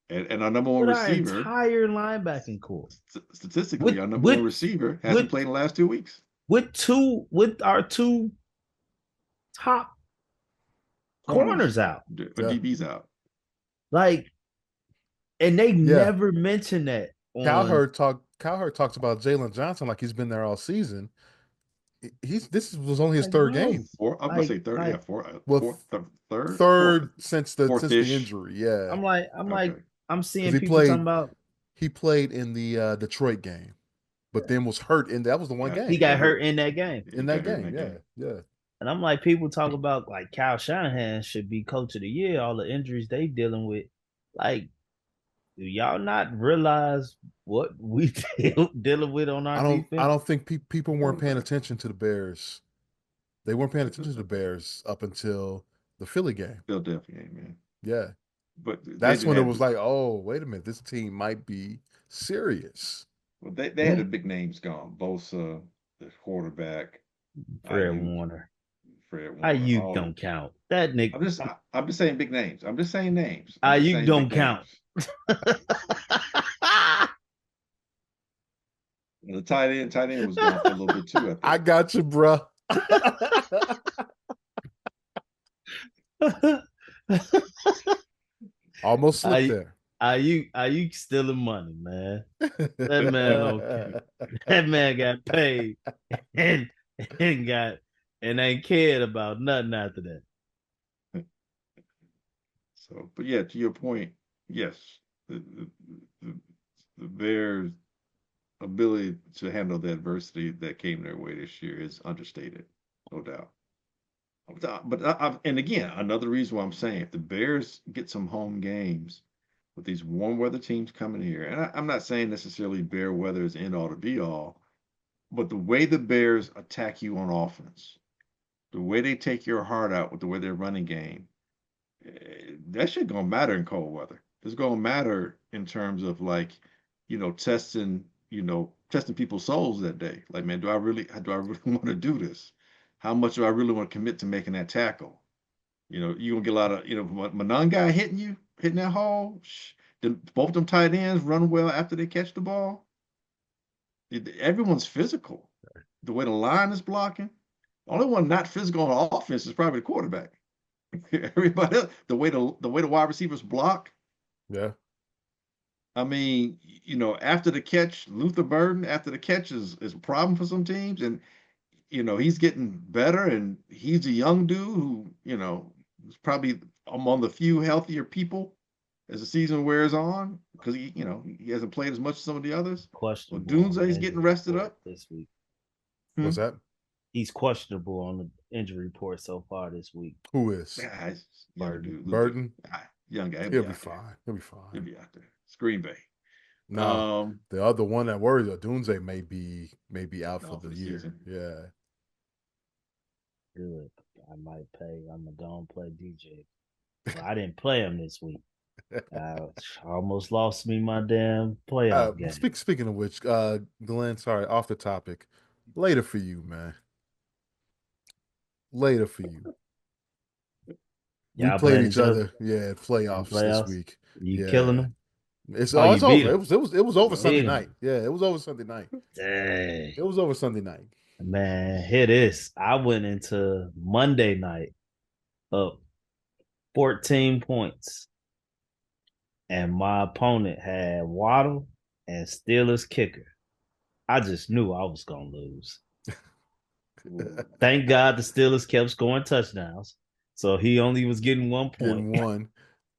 And our number one with our receiver, entire linebacking core statistically, with our number one with receiver hasn't with played in the last 2 weeks. with our two top Corners corners out. or Yeah, DBs out. Like, and they yeah. never mention that on. Cowherd talks about Jalen Johnson like he's been there all season. This was only his Like, third bro, game. I'm gonna say third. Yeah, Well, third, fourth, third since the fourth ish. injury. Yeah, I'm Okay. like, I'm seeing because he people talking played about. He played in the Detroit game, but then was hurt in that was the one Yeah, He game. he got got hurt hurt. in that game. Yeah, he In got that hurt in game, that yeah, game. yeah. And I'm like, people talk about like Kyle Shanahan should be coach of the year, all the injuries they dealing with. Like, do y'all not realize what we dealing with on our I defense? don't think people weren't paying Quarterback. attention to the Bears. They weren't paying attention to the Bears up until the Philly game. Philadelphia game, man. Yeah. But they That's didn't when it have was like, oh, wait a minute, this team might be serious. well, they had Yeah. the big names gone. Bosa, the quarterback, Fred Ayuk, Warner. Fred Warner, Ayuk all don't count. That Nick I'm just saying big names. I'm just saying names. I'm just Ayuk saying big don't count. names. And the tight end was gone for a little bit too, I I think. got you, bruh. Almost slipped Ayuk, there. Ayuk stealing money, man. That man don't care. That man got paid and and got and ain't cared about nothing after that. So, but yeah, to your point, yes, the, the Bears' ability to handle the adversity that came their way this year is understated, no doubt. But and again, another reason why I'm saying if the Bears get some home games with these warm weather teams coming here, and I'm not saying necessarily bear weather is end all to be all, but the way the Bears attack you on offense, the way they take your heart out with the way they're running game, that shit gonna matter in cold weather. It's gonna matter in terms of like, testing people's souls that day. Like, man, do I really want to do this? How much do I really want to commit to making that tackle? You're gonna get a lot of, my non guy hitting that hole. Both them tight ends run well after they catch the ball. Everyone's physical. The way the line is blocking. The only one not physical on offense is probably the quarterback. Everybody else, the way the wide receivers block. Yeah. I mean, after the catch, Luther Burden after the catch is a problem for some teams, and he's getting better, and he's a young dude who is probably among the few healthier people as the season wears on because he hasn't played as much as some of the others. Well, Questionable on the Dunze is getting injury rested report up. this week. What's Hmm? that? He's questionable on the injury report so far this week. Who is? Yeah, he's a young Burden. dude, Luther. Burden? Young guy, he'll He'll be be out there. fine. He'll be He'll fine. be out there. It's Green Bay. No, Um, the other one that worries, Dunze may be out for no, for the the year. season. Yeah. Good. I might pay. I'm gonna go and play DJ. Well, I didn't play him this week. I almost lost me my damn playoff game. Speaking of which, Glenn, sorry, off the topic. Later for you, man. Later for you. We Y'all played playing each each other other, yeah, at in playoffs this playoffs? week. You killing Yeah. them? It's Oh, oh, you it's beat over. him. It was over You Sunday Beat night. him. Yeah, it was over Sunday night. Dang. It was over Sunday night. Man, hear this. I went into Monday night up 14 points, and my opponent had Waddle and Steelers kicker. I just knew I was gonna lose. Thank God the Steelers kept scoring touchdowns, so he only was getting 1 point, Getting one,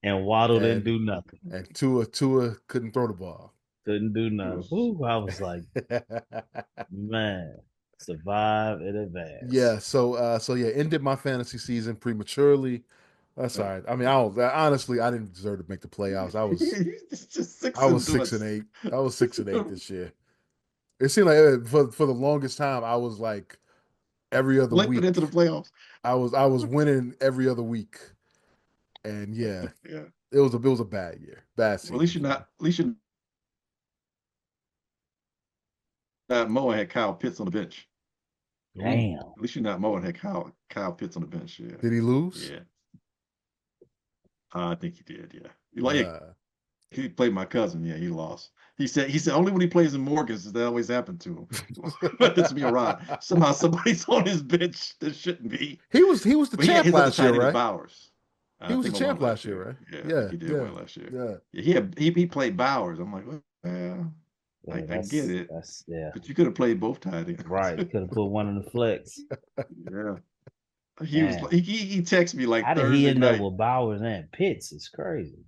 and Waddle didn't and do nothing. and Tua couldn't throw the ball. Couldn't do He nothing. was. Ooh, I was like, man, survive and advance. Yeah, so yeah, ended my fantasy season prematurely. That's all right. I mean, honestly, I didn't deserve to make the playoffs. He's just six I was and six and doing. eight. I was 6-8 this year. It seemed like for the longest time, I was like every other Limping week. into the playoffs. I was winning every other week, and yeah, Yeah. it was a bad year, bad Well, season for me. at least you're not mowing had Kyle Pitts on the bench. Ooh. Damn. At least you're not mowing had Kyle Pitts on the bench. Yeah. Did he lose? Yeah. I think he did. Yeah. Uh, He played my cousin. Yeah, he lost. He said only when he plays in Morgan's does that always happen to him. That's me a ride. Somehow somebody's on his bench that shouldn't be. he was the But champ his other last year, tight end is right? Bowers. He I was the think I won champ last last year, year. right? Yeah, I think Yeah, he did yeah, win last year. yeah. Yeah, he played Bowers. I'm like, well, Yeah, I get it, that's yeah. but you could have played both tight ends. Right. Could have put one in the flex. Yeah. He was Damn. he texted me like How did he Thursday end up night. with Bowers and Pitts? It's crazy.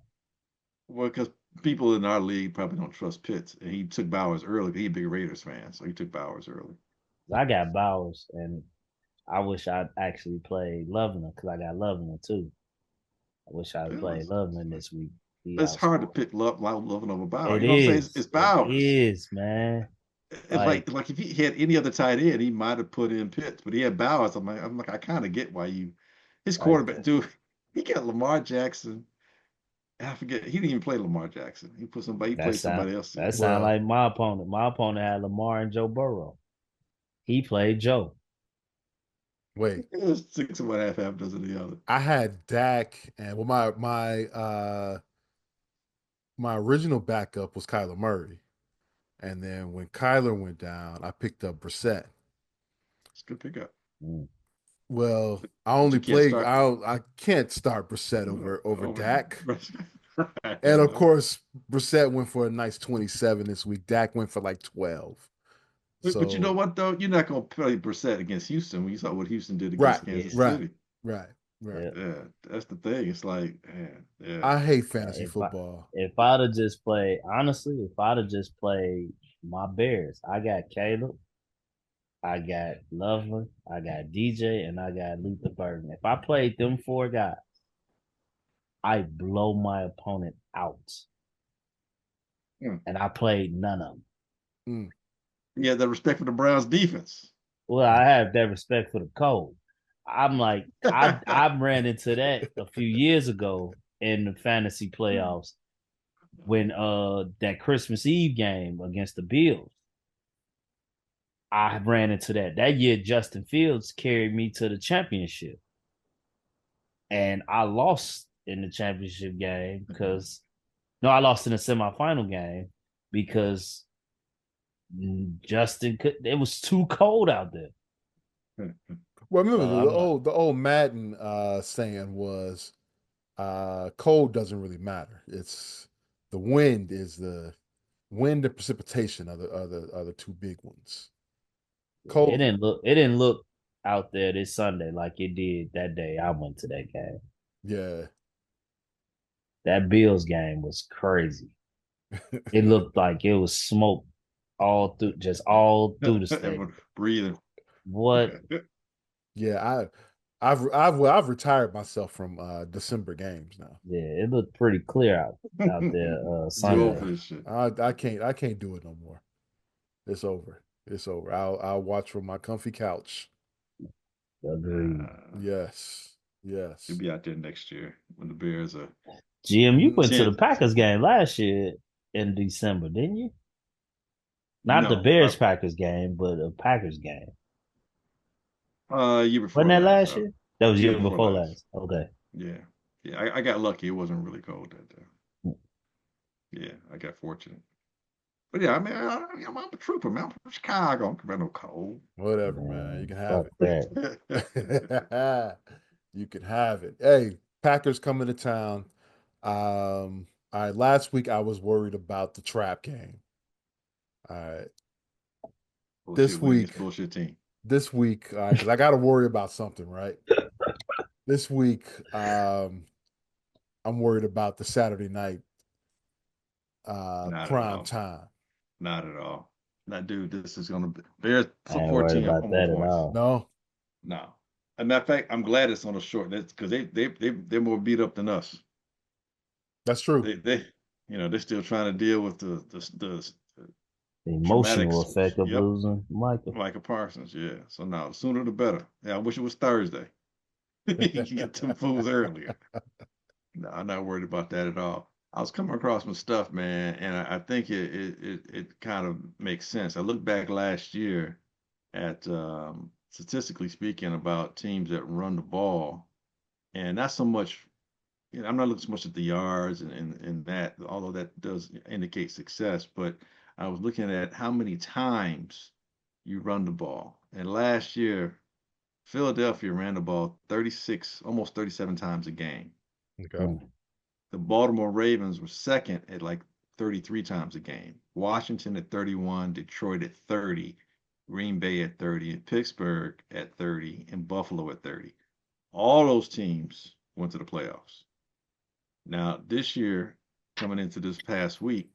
Well, because people in our league probably don't trust Pitts, and he took Bowers early. He's a big Raiders fan, so he took Bowers early. I got Bowers, and I wish I'd actually played Loveland because I got Loveland too. I wish I'd Well, played Loveland this week. He it's hard to outscored. pick Loving over Bowers. It You know what I'm saying? It's, is. it's It Bowers. is, man. It's Like like if he had any other tight end, he might have put in Pitts, but he had Bowers. I'm like, I kind of get why you. His like quarterback, dude. He got Lamar Jackson. I forget. He didn't even play Lamar Jackson. He put somebody. He that played sound somebody else that in. sound Well, like my opponent. My opponent had Lamar and Joe Burrow. He played Joe. wait. It was six and one half dozen of the other. I had Dak, and well, my original backup was Kyler Murray, and then when Kyler went down, I picked up Brissett. It's a good pickup, Mm. Well, I but only you can't play. start I can't start Brissett over over. Dak, Right, I and of know. course Brissett went for a nice 27 this week. Dak went for like 12. But you know So what though? You're not going to play Brissett against Houston when you saw what Houston did right, against Yeah. Kansas right, City. right, right. Yeah. Yeah, that's the thing. It's like, man, yeah. I hate fantasy If I football. if I'd have just played honestly, if I'd have just played my Bears, I got Caleb, I got Loveland, I got DJ, and I got Luther Burden. If I played them four guys, I blow my opponent out. Hmm. And I played none of them. Mm. Yeah, the respect for the Browns defense. Well, I have that respect for the code. I'm like, I ran into that a few years ago in the fantasy playoffs when that Christmas Eve game against the Bills. I ran into that. That year Justin Fields carried me to the championship. And I lost in the championship game because no, I lost in the semifinal game because Justin could it was too cold out there. Well, remember So the I'm like, old Madden saying was cold doesn't really matter. It's the wind and precipitation are the two big ones. it Cold, didn't look out there this Sunday like it did that day I went to that game. yeah. That Bills game was crazy. It looked like it was smoke all through the Everyone stadium. breathing. What? Yeah, I've retired myself from December games now. Yeah, it looked pretty clear out there Too old Sunday. for Yeah, this shit. I can't do it no more. It's over. It's over. I'll watch from my comfy couch. Agreed. Yes, You'll yes. be out there next year when the Bears are Jim, you Mhm. went to the 10. Packers game last year in December, didn't you? Not the No, Bears Packers game, but a Packers game. year Wasn't before that last. last year? That was Year year before before last. last. Okay. Yeah, yeah. I got lucky. It wasn't really cold that day. Yeah, I got fortunate. But yeah, I mean, I'm a trooper, man. I'm from Chicago. I'm about no cold. Whatever, man. You Man, can have fuck it. that. You can have it. Hey, Packers coming to town. All right, last week I was worried about the trap game. All right. Bullshit This win against week, bullshit team. all right, because I got to worry about something, right? This week, I'm worried about the Saturday night Not at prime all. time. Not at all. Not, dude. This is gonna be Bears I ain't worried 14 about home that at points. all. No, No. As a matter of fact, I'm glad it's on a short. That's because they're more beat up than us. that's true. They're still trying to deal with the The traumatic. emotional effect of Yep, losing Michael. Micah Parsons. Yeah. So now, sooner the better. Yeah, I wish it was Thursday. You can get them fools earlier. No, I'm not worried about that at all. I was coming across some stuff, man, and I think it kind of makes sense. I looked back last year at statistically speaking about teams that run the ball, and not so much. I'm not looking so much at the yards and that, although that does indicate success. But I was looking at how many times you run the ball, and last year Philadelphia ran the ball 36, almost 37 times a game. Okay. Mm. The Baltimore Ravens were second at like 33 times a game. Washington at 31, Detroit at 30, Green Bay at 30, and Pittsburgh at 30, and Buffalo at 30. All those teams went to the playoffs. Now, this year, coming into this past week.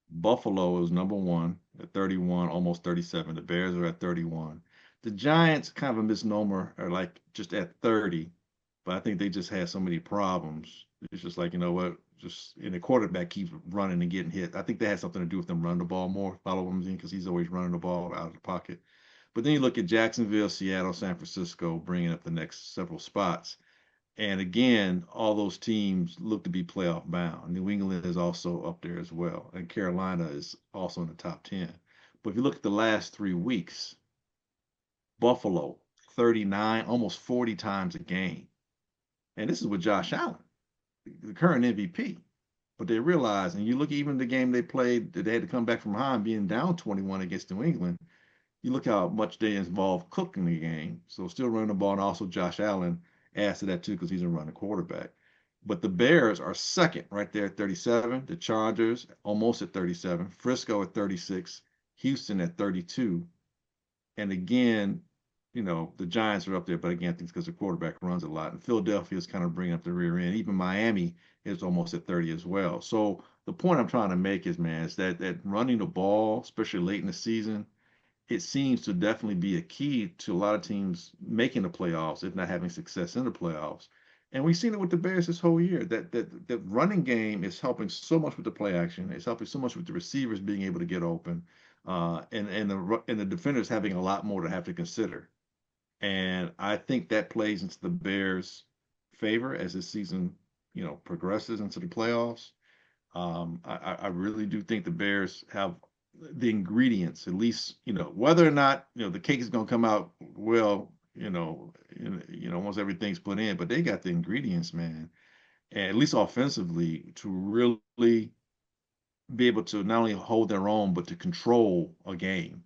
Buffalo is number one at 31, almost 37. The Bears are at 31. The Giants, kind of a misnomer, are like just at 30, but I think they just had so many problems. It's just like, you know what, just and the quarterback keeps running and getting hit. I think that has something to do with them running the ball more, follow him in, because he's always running the ball out of the pocket. But then you look at Jacksonville, Seattle, San Francisco, bringing up the next several spots. And again, all those teams look to be playoff bound. New England is also up there as well, and Carolina is also in the top 10. But if you look at the last 3 weeks, Buffalo, 39, almost 40 times a game. And this is with Josh Allen, the current MVP. But they realize, and you look even the game they played that they had to come back from behind, being down 21 against New England. You look how much they involve Cook in the game. So still running the ball, and also Josh Allen adds to that too because he's a running quarterback. But the Bears are second right there at 37. The Chargers almost at 37. Frisco at 36. Houston at 32. And again, the Giants are up there, but again, I think it's because the quarterback runs a lot. And Philadelphia is kind of bringing up the rear end. Even Miami is almost at 30 as well. So the point I'm trying to make is, man, is that running the ball, especially late in the season, it seems to definitely be a key to a lot of teams making the playoffs, if not having success in the playoffs. And we've seen it with the Bears this whole year. That running game is helping so much with the play action. It's helping so much with the receivers being able to get open, and the defenders having a lot more to have to consider. And I think that plays into the Bears' favor as the season, progresses into the playoffs. I really do think the Bears have the ingredients, at least, whether or not, the cake is going to come out well, once everything's put in, but they got the ingredients, man, and at least offensively to really be able to not only hold their own, but to control a game.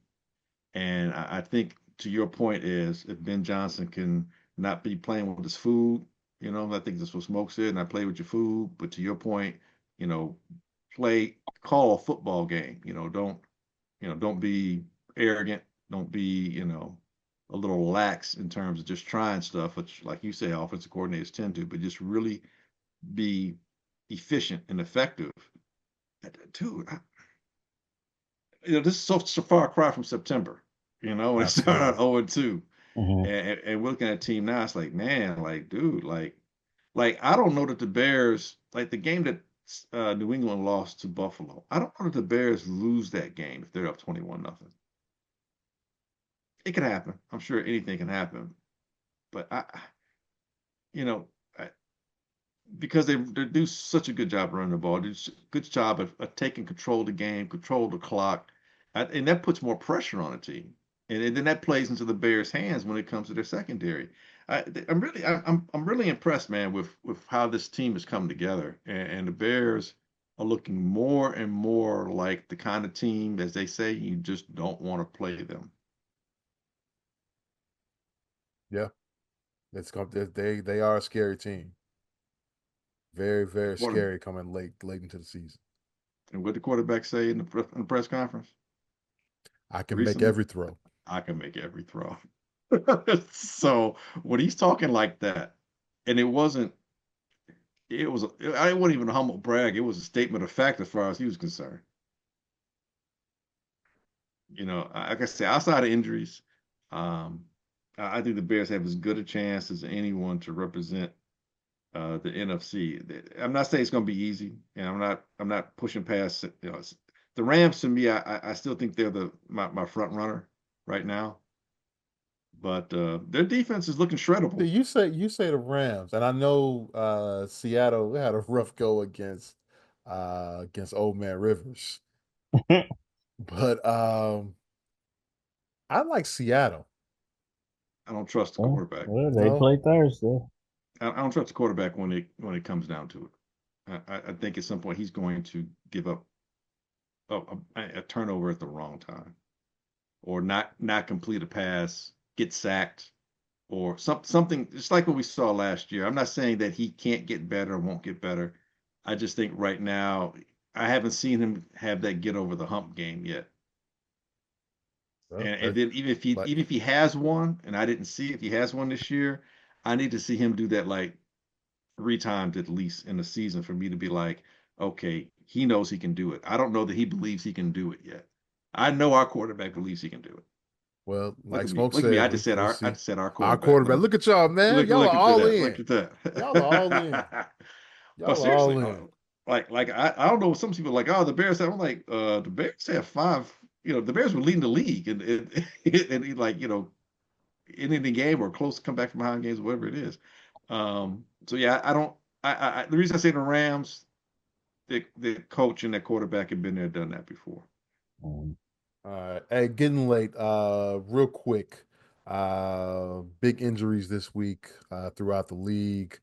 And I think to your point is if Ben Johnson can not be playing with his food, I think that's what Smoke said, not play with your food, but to your point, you know, call a football game. Don't be arrogant. Don't be, a little lax in terms of just trying stuff, which, like you say, offensive coordinators tend to, but just really be efficient and effective. Dude, this is so far cry from September, when it started out Absolutely. 0-2. Mhm. And we're looking at a team now, it's like, man, like, dude, like I don't know that the Bears, like the game that New England lost to Buffalo, I don't know that the Bears lose that game if they're up 21 nothing. It could happen. I'm sure anything can happen. But you know, I, because they do such a good job running the ball, do a good job of taking control of the game, control of the clock, and that puts more pressure on a team, and then that plays into the Bears' hands when it comes to their secondary. I'm really impressed, man, with how this team has come together, and the Bears are looking more and more like the kind of team, as they say, you just don't want to play them. Yeah, they are a scary team. Very, very Quarter- scary coming late into the season. And what the quarterback say in the press conference I can make recently? every throw. I can make every throw. So when he's talking like that, and I wasn't even a humble brag. It was a statement of fact as far as he was concerned. Like I said, outside of injuries, um, I think the Bears have as good a chance as anyone to represent the NFC. I'm not saying it's going to be easy, and I'm not pushing past. The Rams to me, I still think they're my front runner right now, but their defense is looking shreddable. You say the Rams, and I know Seattle had a rough go against Old Man Rivers, but I like Seattle. I don't trust the Well, quarterback. they No, play Thursday. I don't trust the quarterback when it comes down to it. I think at some point he's going to give up a turnover at the wrong time, or not complete a pass, get sacked, or something just like what we saw last year. I'm not saying that he can't get better or won't get better. I just think right now I haven't seen him have that get over the hump game yet. well, And then like even if he has one, and I didn't see if he has one this year, I need to see him do that like 3 times at least in the season for me to be like, okay, he knows he can do it. I don't know that he believes he can do it yet. I know our quarterback believes he can do it. Well, Look like at me. Smoke Look at me. said, I just said we'll I see. just said our Our quarterback. Look quarterback. at Look at y'all, man. Y'all are look at all that. Look in. at that. Y'all are all in. But Y'all are all seriously, in. I don't know. Some people are like, oh, the Bears. I'm like, the Bears have five. The Bears were leading the league, and like, in the game or close to come back from behind games, whatever it is. So yeah, I don't. The reason I say the Rams, the coach and that quarterback have been there, done that before. Um, All right. Hey, getting late. Real quick. Big injuries this week throughout the league.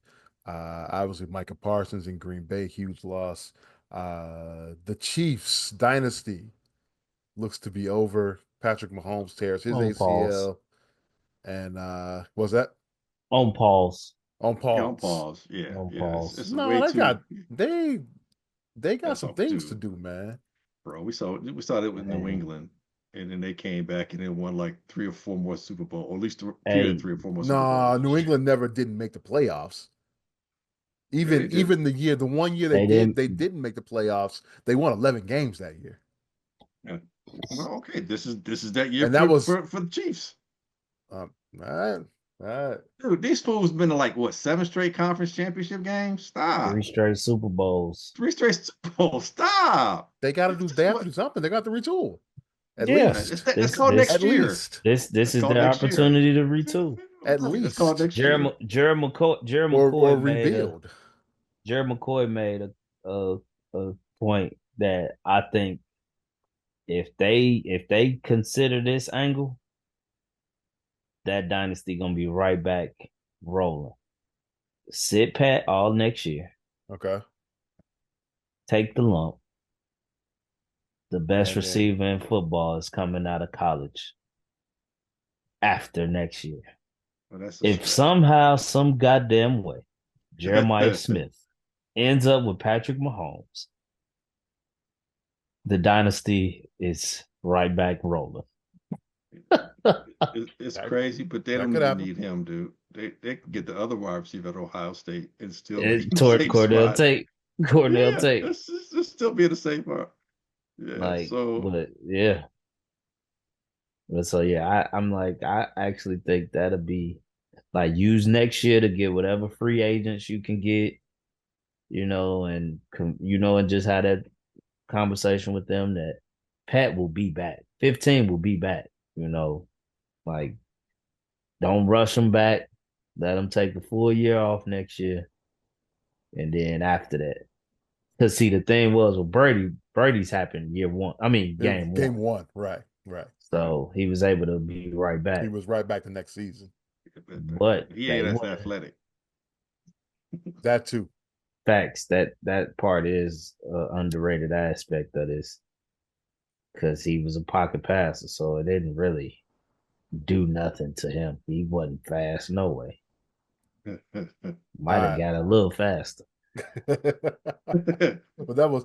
Obviously Micah Parsons in Green Bay, huge loss. The Chiefs dynasty looks to be over. Patrick Mahomes tears his on pause. ACL. And was that On pause. on Yeah, on pause? pause. Yeah, On yeah. pause. It's No, way they too. got they they got That's some all, things to dude. do, man. Bro, we saw it with New Man. England, and then they came back and then won like 3 or 4 more Super Bowl, or at least appeared at Hey, 3 or 4 more Super No, Bowls New this year. England never didn't make the playoffs. Yeah, they did. Even the 1 year they didn't. they didn't make the playoffs. They won 11 games that year. Yeah. Well, okay, this is that year And that was for the Chiefs. all right, all right. Dude, these fools been to like what 7 straight conference championship games? 3 Stop. straight Super Bowls. 3 straight Super Bowls. Stop. They This have to do what something. They got to retool. At Yeah. least. that's This called this At next year. least. this That's is called their next year. opportunity to retool. At Right. That's called least. next year. Jerry Or McCoy rebuild. made a point that I think if they consider this angle, that dynasty gonna be right back rolling. Sit pat all next year. Okay. Take the lump. The best And then receiver in football is coming out of college after next year. Well, that's a If stretch. somehow, some goddamn way, Jeremiah Smith ends up with Patrick Mahomes, the dynasty is right back rolling. It's that, crazy, but they that don't could even happen. need him, dude. They can get the other wide receiver at Ohio State and still be It, in the same Cordell spot. Tate, Cordell Yeah, Tate, it's still be in the same spot. Yeah, so but yeah, but so yeah, I'm like, I actually think that'll be like use next year to get whatever free agents you can get, and just have that conversation with them that Pat will be back. 15 will be back, like don't rush him back. Let him take a full year off next year. And then after that, because see, the thing was with Brady's happened year one. I mean, game Game one. one. Right. Right. Right. So he was able to be right He back. was right back the next season. But he they ain't as wouldn't. athletic. That too. Facts, that part is an underrated aspect of this because he was a pocket passer, so it didn't really do nothing to him. He wasn't fast, no way. Might have All got a little faster. right. But that was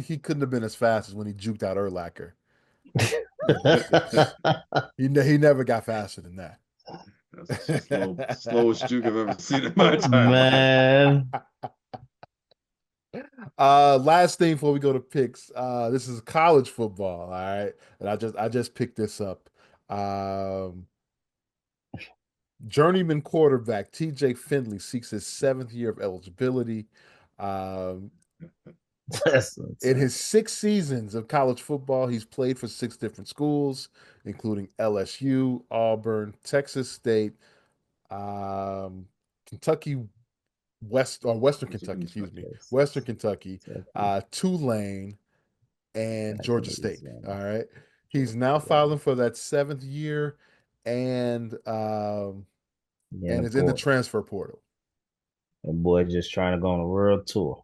he couldn't have been as fast as when he juked out Urlacher. He never got faster than that. That's the slowest juke I've ever seen in my entire life. Man, Last thing before we go to picks. This is college football, all right. And I just picked this up. Um, Journeyman quarterback TJ Finley seeks his seventh year of eligibility. Um, that's in insane. his 6 seasons of college football, he's played for 6 different schools, including LSU, Auburn, Texas State, Kentucky Western Kentucky, excuse me, Western Kentucky, Tulane, and Georgia State. All right. He's now filing for that seventh year In and the is in the portal. transfer portal. That boy just trying to go on a world tour.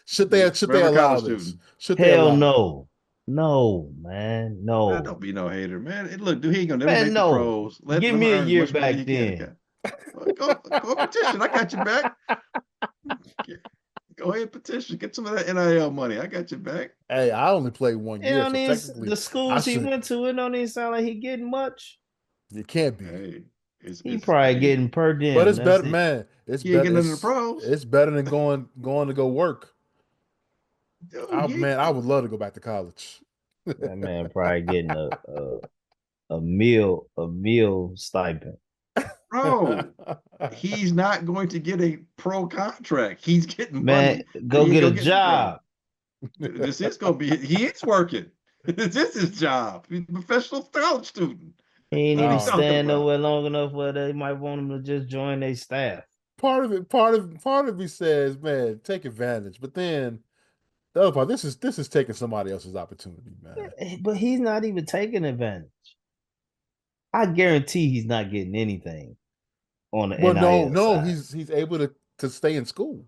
Should they Forever allow college this? student. Should they Hell allow it? no. No, man. Man, No. don't be no hater, man. Look, dude, he ain't gonna never Man, make the no. pros. Let Give him me a earn as year much money as back he can. then. Okay. Well, go petition. I got your back. Go ahead, petition. Get some of that NIL money. I got your back. Hey, I only played 1 year, so The technically I schools he should. went to, it don't even sound like he getting much. It can't be. Hey, He probably hey, getting per But diem. it's That's better, it. man. It's He ain't better. getting into the pros. It's better than going to go work. Dude, he ain't, Man, I would love to go back to college. That man probably getting a meal stipend. bro. He's not going to get a pro contract. He's getting Man, money, but go he ain't get a gonna get the pro. job. This is gonna be. He is working. This is his job. He's a professional college student. He ain't What are even you Oh, talking staying about? nowhere long enough where they might want him to just join their staff. part of me says, man, take advantage. But then the other part, this is taking somebody else's opportunity, man. But he's not even taking advantage. I guarantee he's not getting anything on the Well, NIL no, side. he's able to stay in school.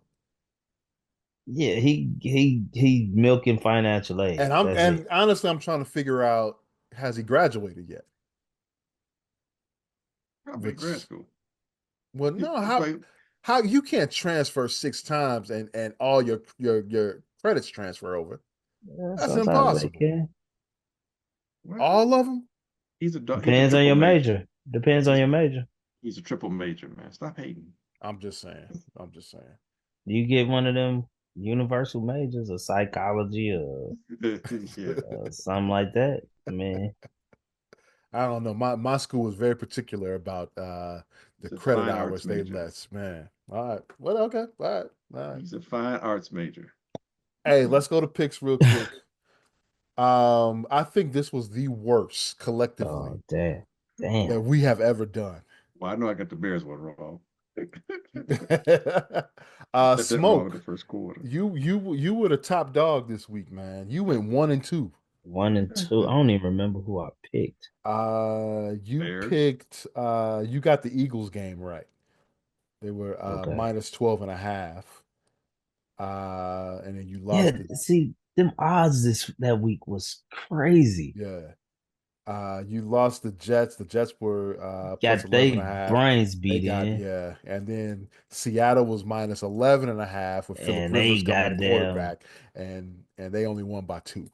Yeah, he milking financial aid. That's And it. honestly, I'm trying to figure out, has he graduated yet? Probably in grad Which, school. well, He, no, he play, how you can't transfer 6 times and all your credits transfer over. Yeah, That's sometimes they impossible. can. well, All of them? he's a Depends on triple your major. major. Depends on He's your major. he's a triple major, man. Stop hating. I'm just saying. I'm just saying. You get one of them universal majors or psychology Yeah, or something like that, man. I don't know. My school was very particular about the he's a credit fine arts hours they major. less. Man. All right. Well, okay. All right. All right. He's a fine arts major. Hey, let's go to picks real quick. I think this was the worst collectively Oh damn. Damn. that we have ever done. Well, I know I got the Bears one wrong. Got that wrong in the Smoke, first quarter. you were the top dog this week, man. You went 1-2. 1 and 2. I don't even remember who I picked. You Bears. picked you got the Eagles game right. They were Okay. minus 12.5. And then you Yeah, lost the see, them odds that week was crazy. yeah. You lost the Jets. The Jets were plus Got 11 they and a half. brains They beat got in, yeah. And then Seattle was minus 11.5 with Philip and they Rivers coming in goddamn quarterback, and they only won by 2.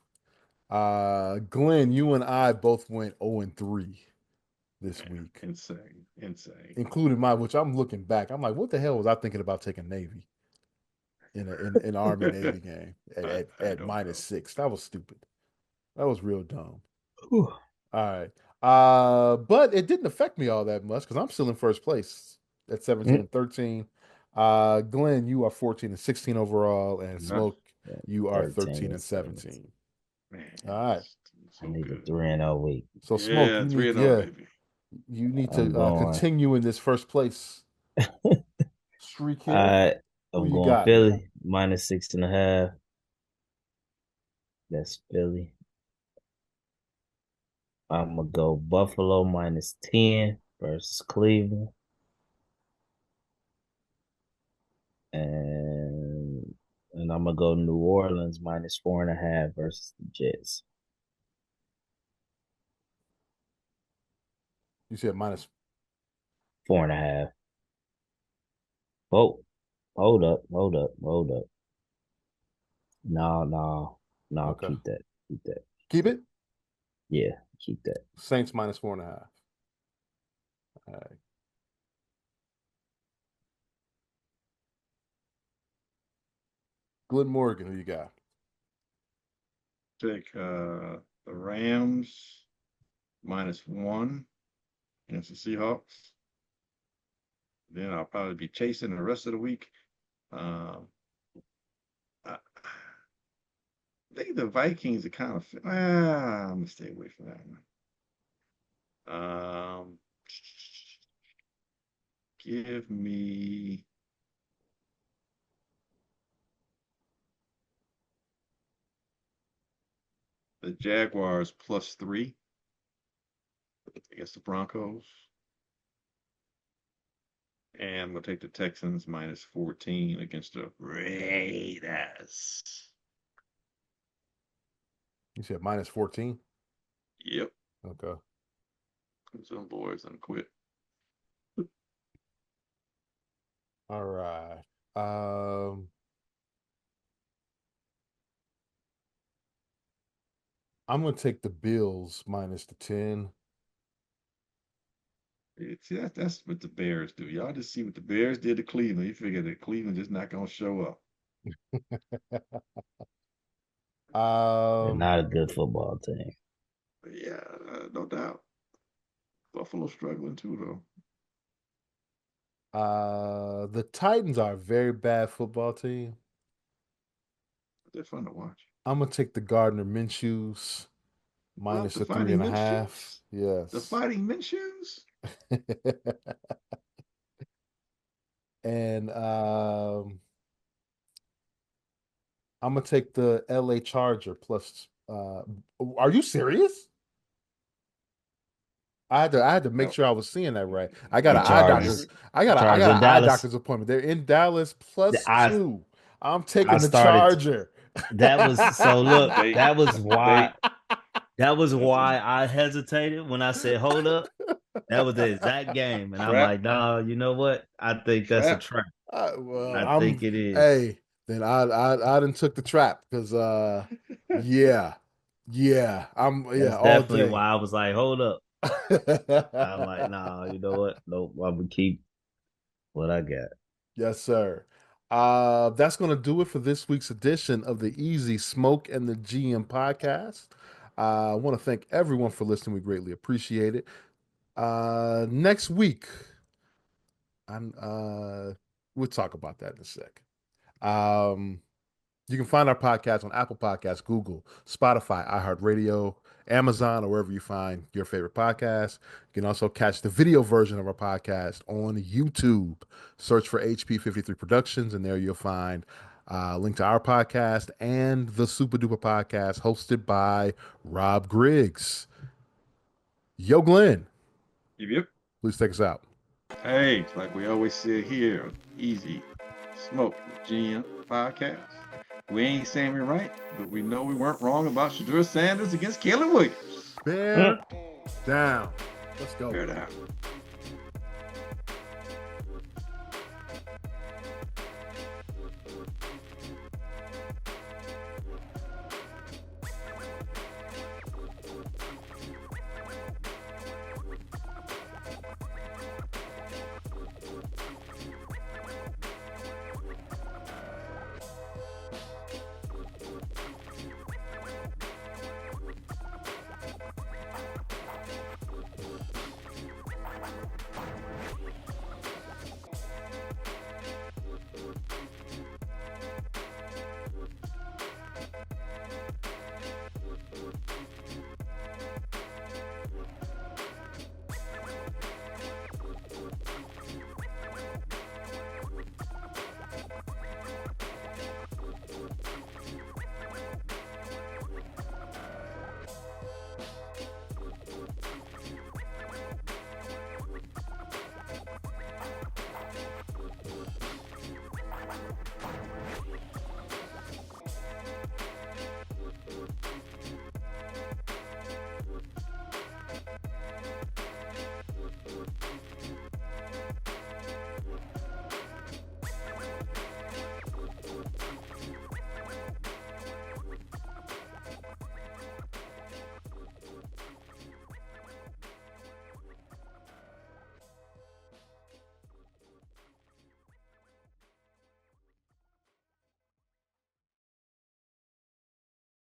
Glenn, you and I both went 0-3 this Man, week, insane, insane. including my, which I'm looking back. I'm like, what the hell was I thinking about taking Navy in Army Navy game I at don't minus know. 6? That was stupid. That was real dumb. whew, All right. But it didn't affect me all that much because I'm still in first place at 17 mm, and 13. Glenn, you are 14 and 16 overall, and Uh, Smoke, you are 13 13 and and 17. 17. All man, right. I so need a good. 3-0 week. So Smoke, Yeah, you 3 need and 0, yeah, baby. you need I'm to going. continue in this first place streak here. I Who I'm you going got, man? Philly -6.5. That's Philly. I'm gonna go Buffalo -10 versus Cleveland, and I'm gonna go New Orleans -4.5 versus the Jets. You said minus. 4.5. Oh, hold up. No, Okay. keep that. Keep that. Keep it. Yeah, keep that. Saints -4.5. All right. Glenn Morgan, who you got? Take the Rams -1 against the Seahawks. Then I'll probably be chasing the rest of the week. Um, I think the Vikings are kind of. I'm gonna stay away from that one. Give me the Jaguars +3 against the Broncos, and I'm gonna take the Texans -14 against the Raiders. You said -14. Yep, Okay. some boys done quit. All right. Um, I'm gonna take the Bills minus the 10. See, that's what the Bears do. Y'all just see what the Bears did to Cleveland. You figure that Cleveland just not gonna show up. They're Um, not a good football team. But yeah, no doubt. Buffalo struggling too, though. the Titans are a very bad football team. But they're fun to watch. I'm gonna take the Gardner Minshew's What? minus The the three Fighting and a Minshews? half. The Yes. Fighting Minshews? And I'm gonna take the LA Charger plus. Are you serious? I had to make No. sure I was seeing that right. I got The an eye My doctor's Chargers, favorite. I Chargers got in an eye Dallas. doctor's appointment. They're in Dallas plus I 2. I'm I taking the started. Charger. That was so. Look, They that was why. they That was that's a why I hesitated when I said, "Hold up." That was the exact game, and I'm trap like, "No, you know what? I think that's a trap. trap. Well, I I'm think it is." hey, then I didn't took the trap because yeah, That's all definitely day. why I was like, "Hold up." I'm like, "Nah, you know what? Nope. I'm gonna keep what I got." Yes, sir. That's going to do it for this week's edition of the Easy Smoke and the GM podcast. I want to thank everyone for listening. We greatly appreciate it. Next week, I'm we'll talk about that in a sec. Um, you can find our podcast on Apple Podcasts, Google, Spotify, iHeartRadio, Amazon, or wherever you find your favorite podcast. You can also catch the video version of our podcast on YouTube. Search for HP53 Productions, and there you'll find a link to our podcast and the Super Duper podcast hosted by Rob Griggs. Yo, Glenn, Yep, yep. please take us out. Hey, like we always say here, easy smoke the GM podcast. We ain't saying we're right, but we know we weren't wrong about Shedeur Sanders against Caleb Williams. Bear down. Let's go. Fair down.